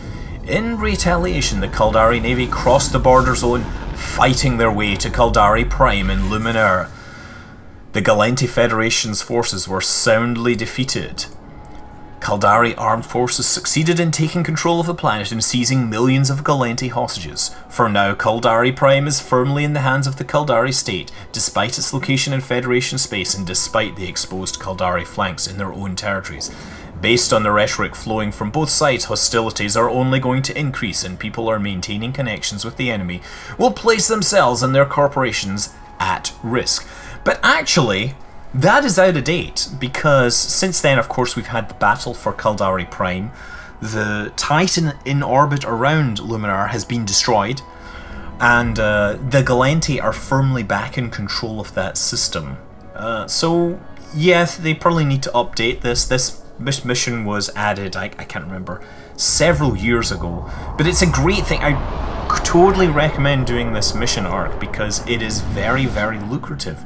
In retaliation, the Caldari Navy crossed the border zone, fighting their way to Caldari Prime in Luminaire. The Gallente Federation's forces were soundly defeated. Caldari armed forces succeeded in taking control of the planet and seizing millions of Gallente hostages. For now, Caldari Prime is firmly in the hands of the Caldari state, despite its location in Federation space and despite the exposed Caldari flanks in their own territories. Based on the rhetoric flowing from both sides, hostilities are only going to increase, and people are maintaining connections with the enemy will place themselves and their corporations at risk. But actually, that is out of date, because since then, of course, we've had the battle for Caldari Prime. The Titan in orbit around Luminaire has been destroyed, and the Gallente are firmly back in control of that system. So, yeah, they probably need to update this. This mission was added, I can't remember, several years ago. But it's a great thing. I totally recommend doing this mission arc, because it is very, very lucrative.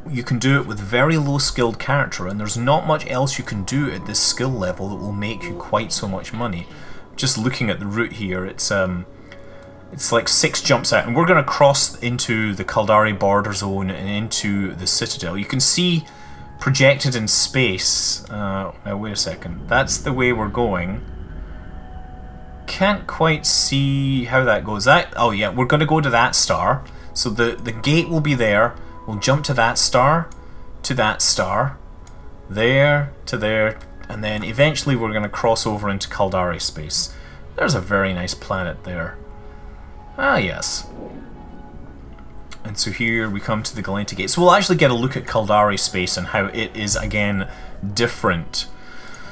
You can do it with very low skilled character, and there's not much else you can do at this skill level that will make you quite so much money. Just looking at the route here, it's like 6 jumps out, and we're going to cross into the Caldari border zone and into the Citadel. You can see projected in space, now wait a second, that's the way we're going. Can't quite see how that goes. Oh yeah, we're going to go to that star, so the gate will be there. We'll jump to that star, there, to there, and then eventually we're going to cross over into Caldari space. There's a very nice planet there. Ah, yes. And so here we come to the Gallente Gate. So we'll actually get a look at Caldari space and how it is, again, different.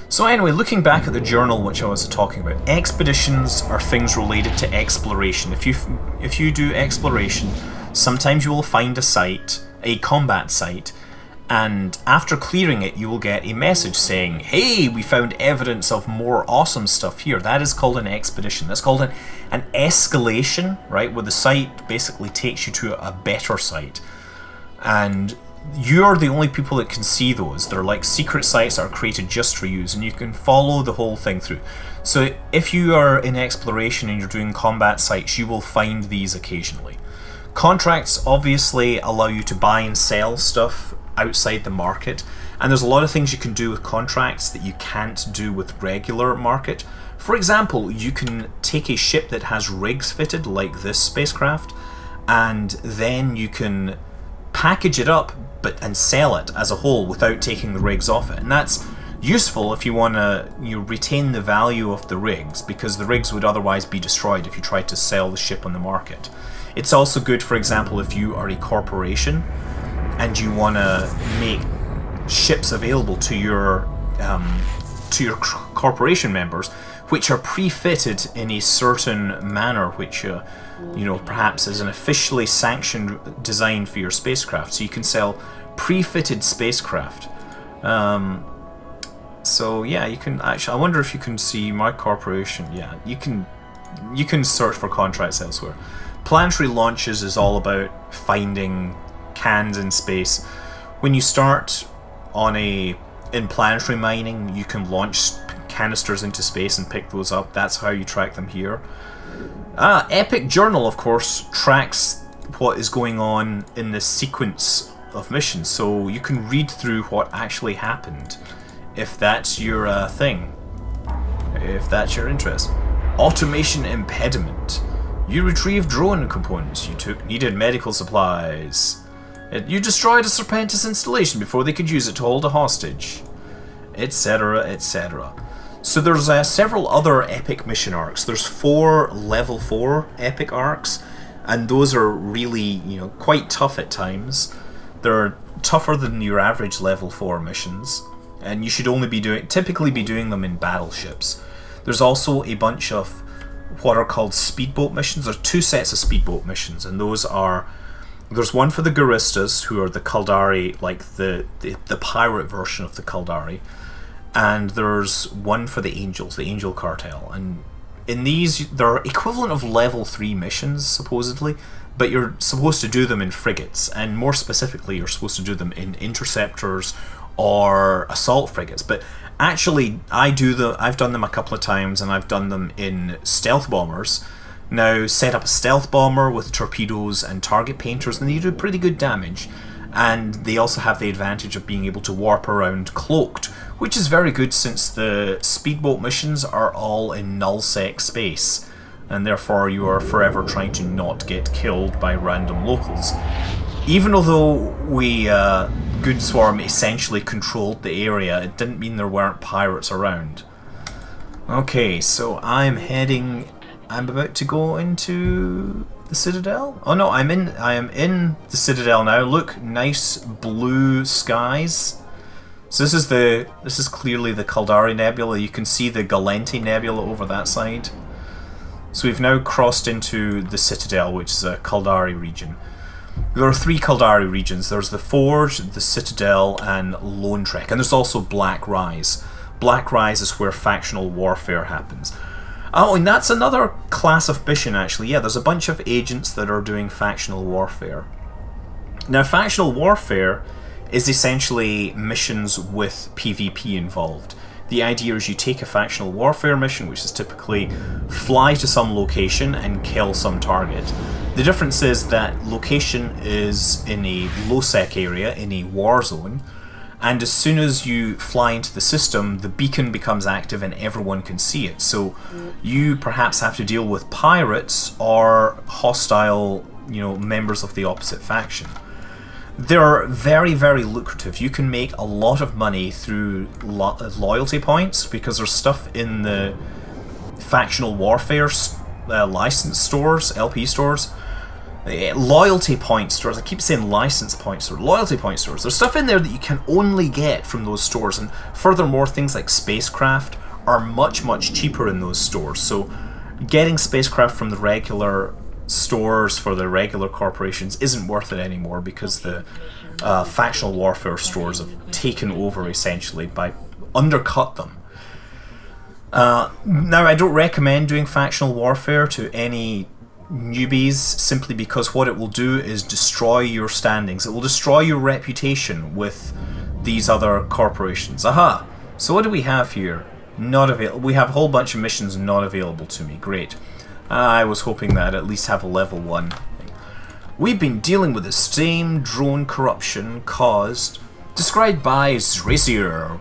So anyway, looking back at the journal which I was talking about, expeditions are things related to exploration. If you do exploration, sometimes you will find a site, a combat site, and after clearing it you will get a message saying, hey, we found evidence of more awesome stuff here. That is called an expedition. That's called an escalation, right, where the site basically takes you to a better site. And you're the only people that can see those. They're like secret sites that are created just for you, and you can follow the whole thing through. So if you are in exploration and you're doing combat sites, you will find these occasionally. Contracts obviously allow you to buy and sell stuff outside the market, and there's a lot of things you can do with contracts that you can't do with regular market. For example, you can take a ship that has rigs fitted like this spacecraft, and then you can package it up and sell it as a whole without taking the rigs off it, and that's Useful if you want to retain the value of the rigs, because the rigs would otherwise be destroyed if you tried to sell the ship on the market. It's also good, for example, if you are a corporation and you want to make ships available to your corporation members, which are pre-fitted in a certain manner, which perhaps is an officially sanctioned design for your spacecraft. So you can sell pre-fitted spacecraft. So yeah, you can actually. I wonder if you can see my corporation. Yeah, you can search for contracts elsewhere. Planetary launches is all about finding cans in space. When you start in planetary mining, you can launch canisters into space and pick those up. That's how you track them here. Epic Journal, of course, tracks what is going on in the sequence of missions, so you can read through what actually happened, if that's your thing, if that's your interest. Automation impediment. You retrieved drone components. You took needed medical supplies. You destroyed a Serpentis installation before they could use it to hold a hostage, etc., etc. So there's several other epic mission arcs. There's 4 level 4 epic arcs, and those are really, quite tough at times. They're tougher than your average level 4 missions, and you should only typically be doing them in battleships. There's also a bunch of what are called speedboat missions. There's 2 sets of speedboat missions, and those are, there's one for the Guristas, who are the Caldari, like the pirate version of the Caldari, and there's one for the Angels, the Angel Cartel. And in these, they're equivalent of level 3 missions, supposedly, but you're supposed to do them in frigates, and more specifically, you're supposed to do them in interceptors or assault frigates. But actually, I've done them a couple of times, and I've done them in stealth bombers. Now, set up a stealth bomber with torpedoes and target painters, and they do pretty good damage. And they also have the advantage of being able to warp around cloaked, which is very good since the speedboat missions are all in nullsec space, and therefore you are forever trying to not get killed by random locals. Even although we, Goonswarm essentially controlled the area, it didn't mean there weren't pirates around. Okay, so I'm about to go into the Citadel? Oh no, I am in the Citadel now. Look, nice blue skies. So this is clearly the Caldari Nebula. You can see the Galenti Nebula over that side. So we've now crossed into the Citadel, which is a Caldari region. There are 3 Caldari regions. There's the Forge, the Citadel, and Lone Trek. And there's also Black Rise. Black Rise is where factional warfare happens. Oh, and that's another class of mission, actually. Yeah, there's a bunch of agents that are doing factional warfare. Now, factional warfare is essentially missions with PvP involved. The idea is you take a factional warfare mission, which is typically fly to some location and kill some target. The difference is that location is in a low-sec area, in a war zone, and as soon as you fly into the system, the beacon becomes active and everyone can see it. So you perhaps have to deal with pirates or hostile, members of the opposite faction. They're very, very lucrative. You can make a lot of money through loyalty points, because there's stuff in the factional warfare license stores, LP stores. Loyalty point stores, I keep saying license point stores, loyalty point stores. There's stuff in there that you can only get from those stores, and furthermore, things like spacecraft are much, much cheaper in those stores. So getting spacecraft from the regular stores for the regular corporations isn't worth it anymore, because the factional warfare stores have taken over essentially by undercut them. Now, I don't recommend doing factional warfare to any newbies, simply because what it will do is destroy your standings. It will destroy your reputation with these other corporations. Aha! So what do we have here? Not available. We have a whole bunch of missions not available to me. Great. I was hoping that I'd at least have a level 1. We've been dealing with the same drone corruption described by Zracier.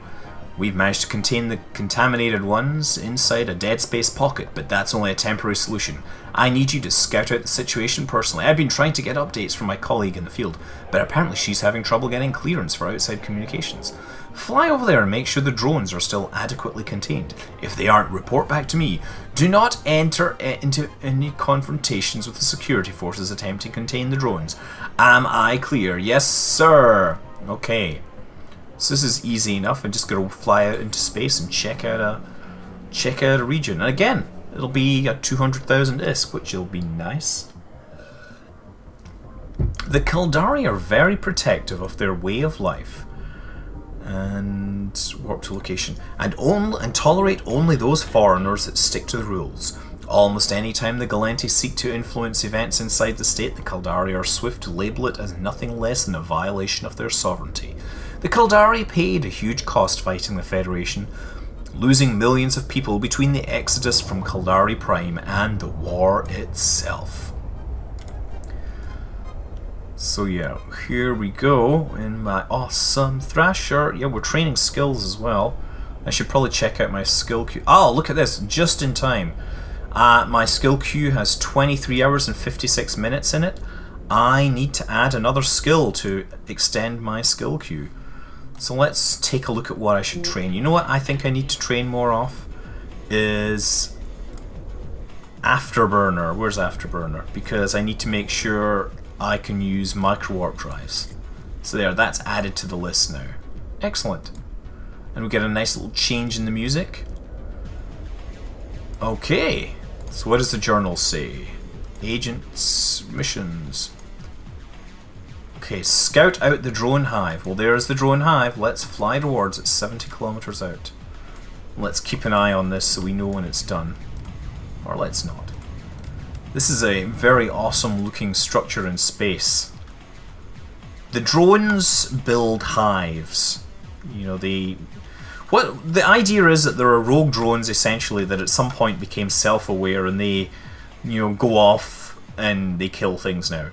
We've managed to contain the contaminated ones inside a dead space pocket, but that's only a temporary solution. I need you to scout out the situation personally. I've been trying to get updates from my colleague in the field, but apparently she's having trouble getting clearance for outside communications. Fly over there and make sure the drones are still adequately contained. If they aren't, report back to me. Do not enter into any confrontations with the security forces attempting to contain the drones. Am I clear? Yes, sir. Okay. So this is easy enough. I'm just going to fly out into space and check out a region. And again, it'll be a 200,000 ISK, which will be nice. The Caldari are very protective of their way of life and warp to location, and tolerate only those foreigners that stick to the rules. Almost any time the Gallente seek to influence events inside the state, the Caldari are swift to label it as nothing less than a violation of their sovereignty. The Caldari paid a huge cost fighting the Federation, losing millions of people between the exodus from Caldari Prime and the war itself. So yeah, here we go in my awesome Thrasher. Yeah, we're training skills as well. I should probably check out my skill queue. Oh, look at this, just in time. My skill queue has 23 hours and 56 minutes in it. I need to add another skill to extend my skill queue. So let's take a look at what I should train. You know what I think I need to train more of? Is Afterburner. Where's Afterburner? Because I need to make sure I can use micro warp drives. So there, that's added to the list now. Excellent. And we get a nice little change in the music. Okay. So what does the journal say? Agents, missions. Okay, scout out the drone hive. Well, there's the drone hive. Let's fly towards it, 70 kilometers out. Let's keep an eye on this so we know when it's done. Or let's not. This is a very awesome looking structure in space. The drones build hives. You know, the idea is that there are rogue drones essentially that at some point became self-aware and they, you know, go off and they kill things now.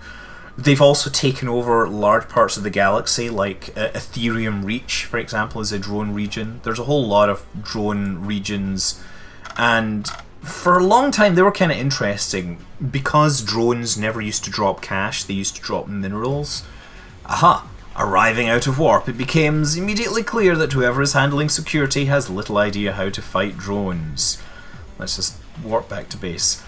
They've also taken over large parts of the galaxy, like Ethereum Reach, for example, is a drone region. There's a whole lot of drone regions, and for a long time they were kind of interesting because drones never used to drop cash, they used to drop minerals. Aha! Arriving out of warp, it becomes immediately clear that whoever is handling security has little idea how to fight drones. Let's just warp back to base.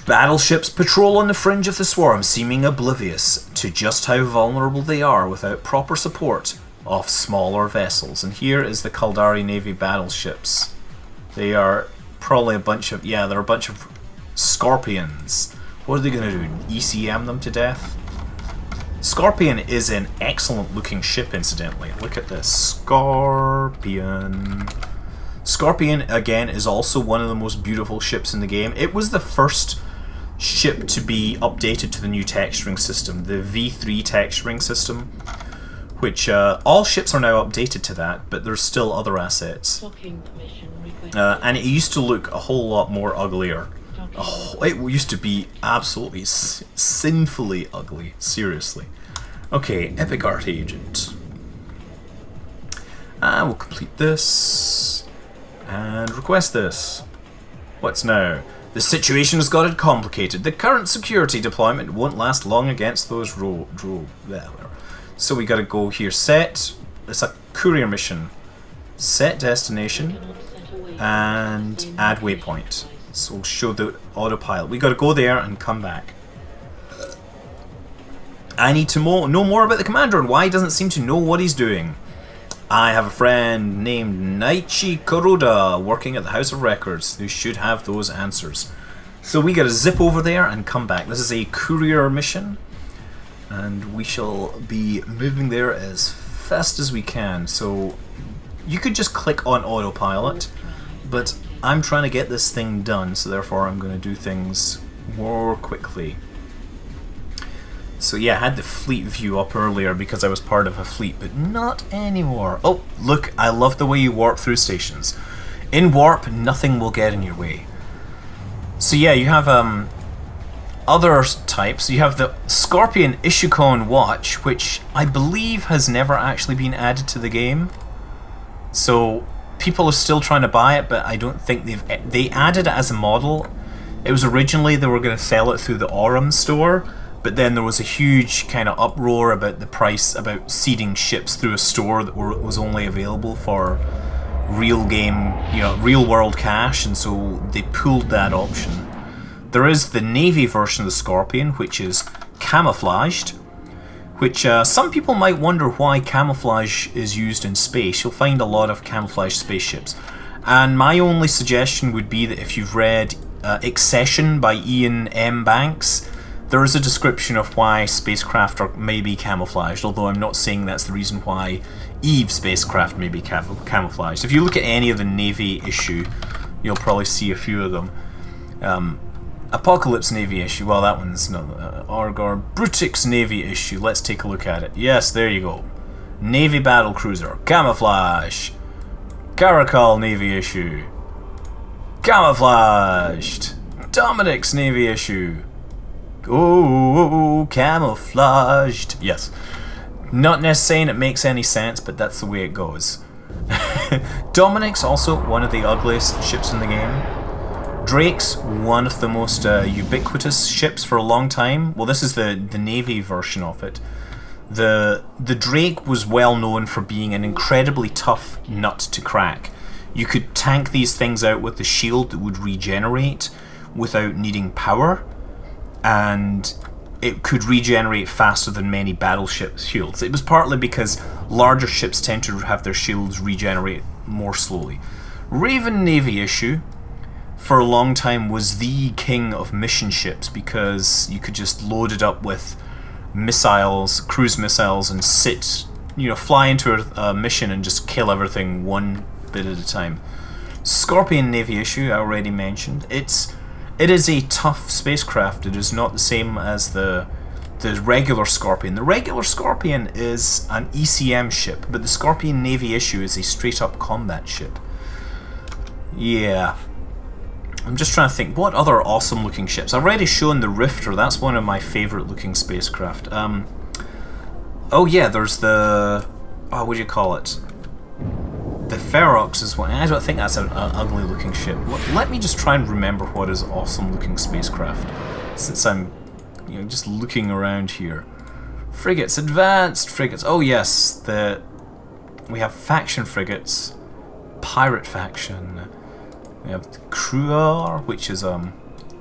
Battleships patrol on the fringe of the swarm, seeming oblivious to just how vulnerable they are without proper support of smaller vessels. And here is the Caldari Navy battleships. They are probably a bunch of, yeah, they're a bunch of scorpions. What are they going to do? ECM them to death? Scorpion is an excellent looking ship, incidentally. Look at this. Scorpion. Scorpion, again, is also one of the most beautiful ships in the game. It was the first ship to be updated to the new texturing system, the V3 texturing system, which all ships are now updated to that, but there's still other assets. And it used to look a whole lot more uglier. Oh, it used to be absolutely sinfully ugly, seriously. Okay, Epic Art Agent. We'll complete this. And request this. What's now? The situation has got it complicated. The current security deployment won't last long against those So we gotta go here. Set. It's a courier mission. Set destination. And add waypoint. So we'll show the autopilot. We gotta go there and come back. I need to know more about the commander and why he doesn't seem to know what he's doing. I have a friend named Naichi Kuroda working at the House of Records who should have those answers. So we gotta zip over there and come back. This is a courier mission, and we shall be moving there as fast as we can. So you could just click on autopilot, but I'm trying to get this thing done, so therefore I'm going to do things more quickly. So yeah, I had the fleet view up earlier because I was part of a fleet, but not anymore. Oh, look, I love the way you warp through stations. In warp, nothing will get in your way. So yeah, you have other types. You have the Scorpion Ishukon Watch, which I believe has never actually been added to the game. So people are still trying to buy it, but I don't think they added it as a model. It was originally they were going to sell it through the Aurum store, but then there was a huge kind of uproar about the price, about seeding ships through a store that was only available for real game, real world cash, and so they pulled that option. There is the Navy version of the Scorpion, which is camouflaged, which some people might wonder why camouflage is used in space. You'll find a lot of camouflaged spaceships. And my only suggestion would be that if you've read Accession by Ian M. Banks, there is a description of why spacecraft are maybe camouflaged, although I'm not saying that's the reason why Eve spacecraft may be camouflaged. If you look at any of the Navy issue, you'll probably see a few of them. Apocalypse Navy issue, well, that one's not. Argor Brutix Navy issue, let's take a look at it. Yes, there you go. Navy Battle Cruiser, camouflage. Caracal Navy issue, camouflaged. Dominic's Navy issue, oh, camouflaged. Yes. Not necessarily saying it makes any sense, but that's the way it goes. Dominic's also one of the ugliest ships in the game. Drake's one of the most ubiquitous ships for a long time. Well, this is the Navy version of it. The Drake was well known for being an incredibly tough nut to crack. You could tank these things out with the shield that would regenerate without needing power, and it could regenerate faster than many battleship shields. It was partly because larger ships tend to have their shields regenerate more slowly. Raven Navy issue, for a long time, was the king of mission ships because you could just load it up with missiles, cruise missiles, and fly into a mission and just kill everything one bit at a time. Scorpion Navy issue, I already mentioned. It is a tough spacecraft. It is not the same as the regular Scorpion. The regular Scorpion is an ECM ship, but the Scorpion Navy issue is a straight-up combat ship. Yeah. I'm just trying to think, what other awesome looking ships? I've already shown the Rifter, that's one of my favourite looking spacecraft. Oh yeah, there's the... oh, what do you call it? The Ferox is one. I don't think that's an ugly looking ship. Let me just try and remember what is awesome looking spacecraft, since I'm just looking around here. Frigates, advanced frigates. Oh yes, we have faction frigates, pirate faction. We have the Cruar, which is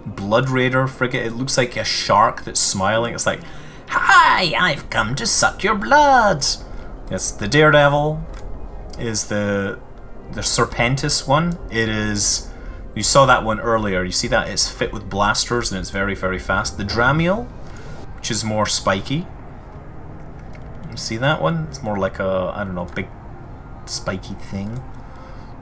Blood Raider frigate. It looks like a shark that's smiling. It's like, hi, I've come to suck your blood. Yes, the Daredevil is the Serpentis one. It is, you saw that one earlier. You see that it's fit with blasters and it's very, very fast. The Dramiel, which is more spiky. You see that one? It's more like a, I don't know, big spiky thing.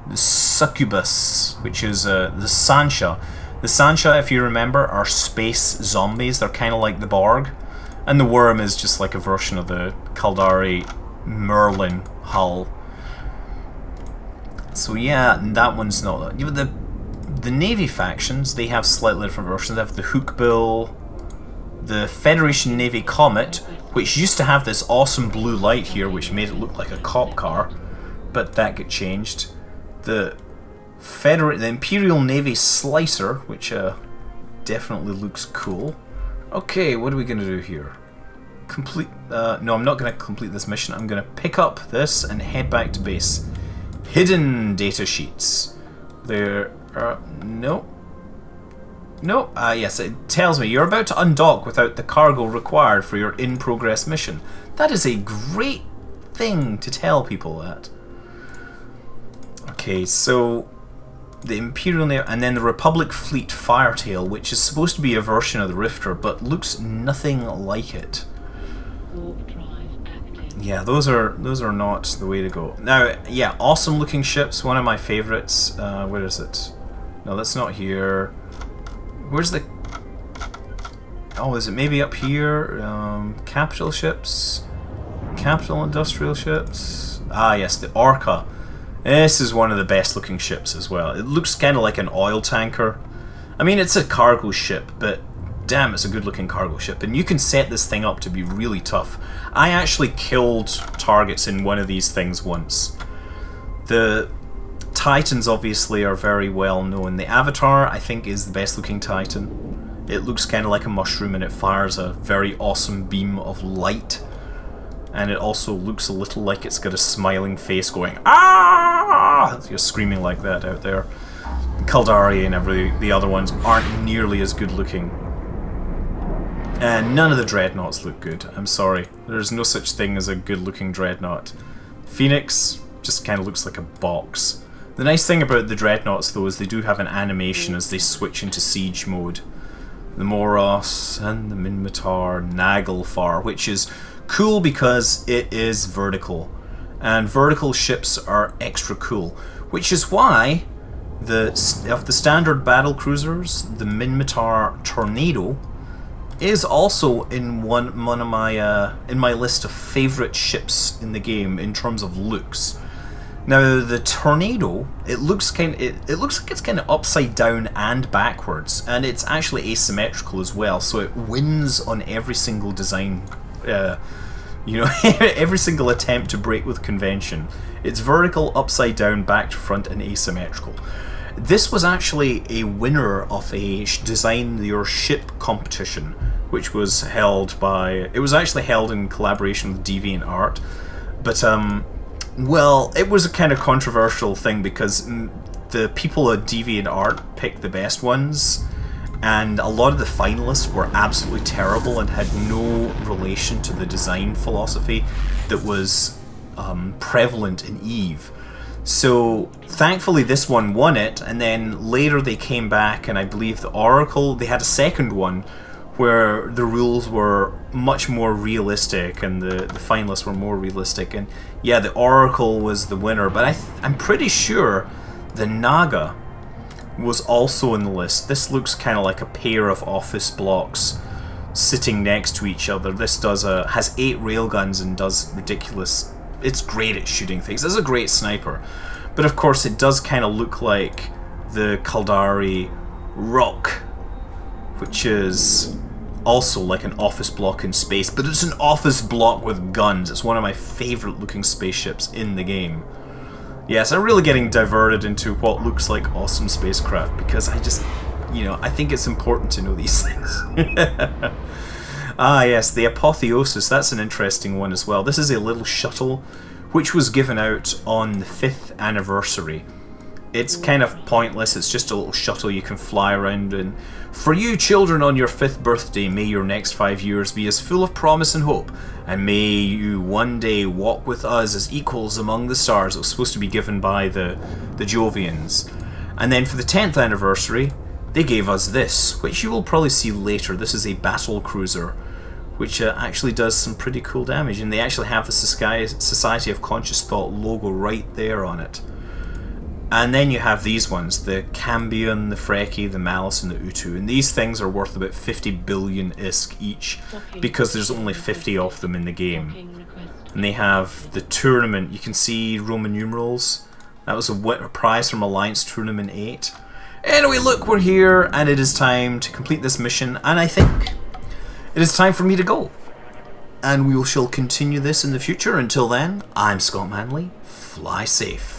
The Succubus, which is the Sancha. The Sancha, if you remember, are space zombies. They're kind of like the Borg. And the Worm is just like a version of the Caldari Merlin hull. So yeah, that one's not... The Navy factions, they have slightly different versions. They have the Hookbill, the Federation Navy Comet, which used to have this awesome blue light here, which made it look like a cop car, but that got changed. The Imperial Navy Slicer, which definitely looks cool. Okay, what are we going to do here? No, I'm not going to complete this mission. I'm going to pick up this and head back to base. Hidden data sheets. There are... no. No, yes, it tells me you're about to undock without the cargo required for your in-progress mission. That is a great thing to tell people that. Okay, so the Imperial Navy, and then the Republic Fleet Firetail, which is supposed to be a version of the Rifter, but looks nothing like it. Yeah, those are not the way to go. Now, yeah, awesome looking ships. One of my favorites. Where is it? No, that's not here. Where's the? Oh, is it maybe up here? Capital ships, capital industrial ships. Ah, yes, the Orca. This is one of the best looking ships as well. It looks kind of like an oil tanker. I mean, it's a cargo ship, but damn, it's a good looking cargo ship. And you can set this thing up to be really tough. I actually killed targets in one of these things once. The Titans obviously are very well known. The Avatar, I think, is the best looking Titan. It looks kind of like a mushroom and it fires a very awesome beam of light. And it also looks a little like it's got a smiling face going, "Ah!" You're screaming like that out there. Caldari and the other ones aren't nearly as good looking. And none of the Dreadnoughts look good. I'm sorry. There's no such thing as a good looking Dreadnought. Phoenix just kind of looks like a box. The nice thing about the Dreadnoughts though is they do have an animation as they switch into siege mode. The Moros and the Minmatar, Naglfar, which is cool because it is vertical. And vertical ships are extra cool. Which is why of the standard battle cruisers, the Minmatar Tornado is also in one of my in my list of favourite ships in the game in terms of looks. Now the Tornado, it looks like it's kind of upside down and backwards, and it's actually asymmetrical as well. So it wins on every single design, every single attempt to break with convention. It's vertical, upside down, back to front, and asymmetrical. This was actually a winner of a Design Your Ship competition, which was held by... It was actually held in collaboration with DeviantArt, but well, it was a kind of controversial thing because the people at DeviantArt picked the best ones, and a lot of the finalists were absolutely terrible and had no relation to the design philosophy that was prevalent in EVE. So thankfully this one won it, and then later they came back, and I believe the Oracle, they had a second one where the rules were much more realistic and the finalists were more realistic, and yeah, the Oracle was the winner, but I'm pretty sure the Naga was also in the list. This looks kind of like a pair of office blocks sitting next to each other. This has 8 railguns and does ridiculous... It's great at shooting things. It's a great sniper. But of course it does kind of look like the Caldari Rock, which is also like an office block in space, but it's an office block with guns. It's one of my favorite looking spaceships in the game. Yes, I'm really getting diverted into what looks like awesome spacecraft because I just, I think it's important to know these things. Ah yes, the Apotheosis, that's an interesting one as well. This is a little shuttle which was given out on the 5th anniversary. It's kind of pointless, it's just a little shuttle you can fly around in. For you children on your 5th birthday, may your next 5 years be as full of promise and hope, and may you one day walk with us as equals among the stars. It was supposed to be given by the Jovians. And then for the 10th anniversary, they gave us this, which you will probably see later. This is a battle cruiser, which actually does some pretty cool damage, and they actually have the Society of Conscious Thought logo right there on it. And then you have these ones, the Cambion, the Freki, the Malice, and the Utu, and these things are worth about 50 billion ISK each, because there's only 50 of them in the game. And they have the tournament, you can see Roman numerals, that was a prize from Alliance Tournament 8. Anyway, look, we're here, and it is time to complete this mission, and I think it is time for me to go. And we shall continue this in the future. Until then, I'm Scott Manley. Fly safe.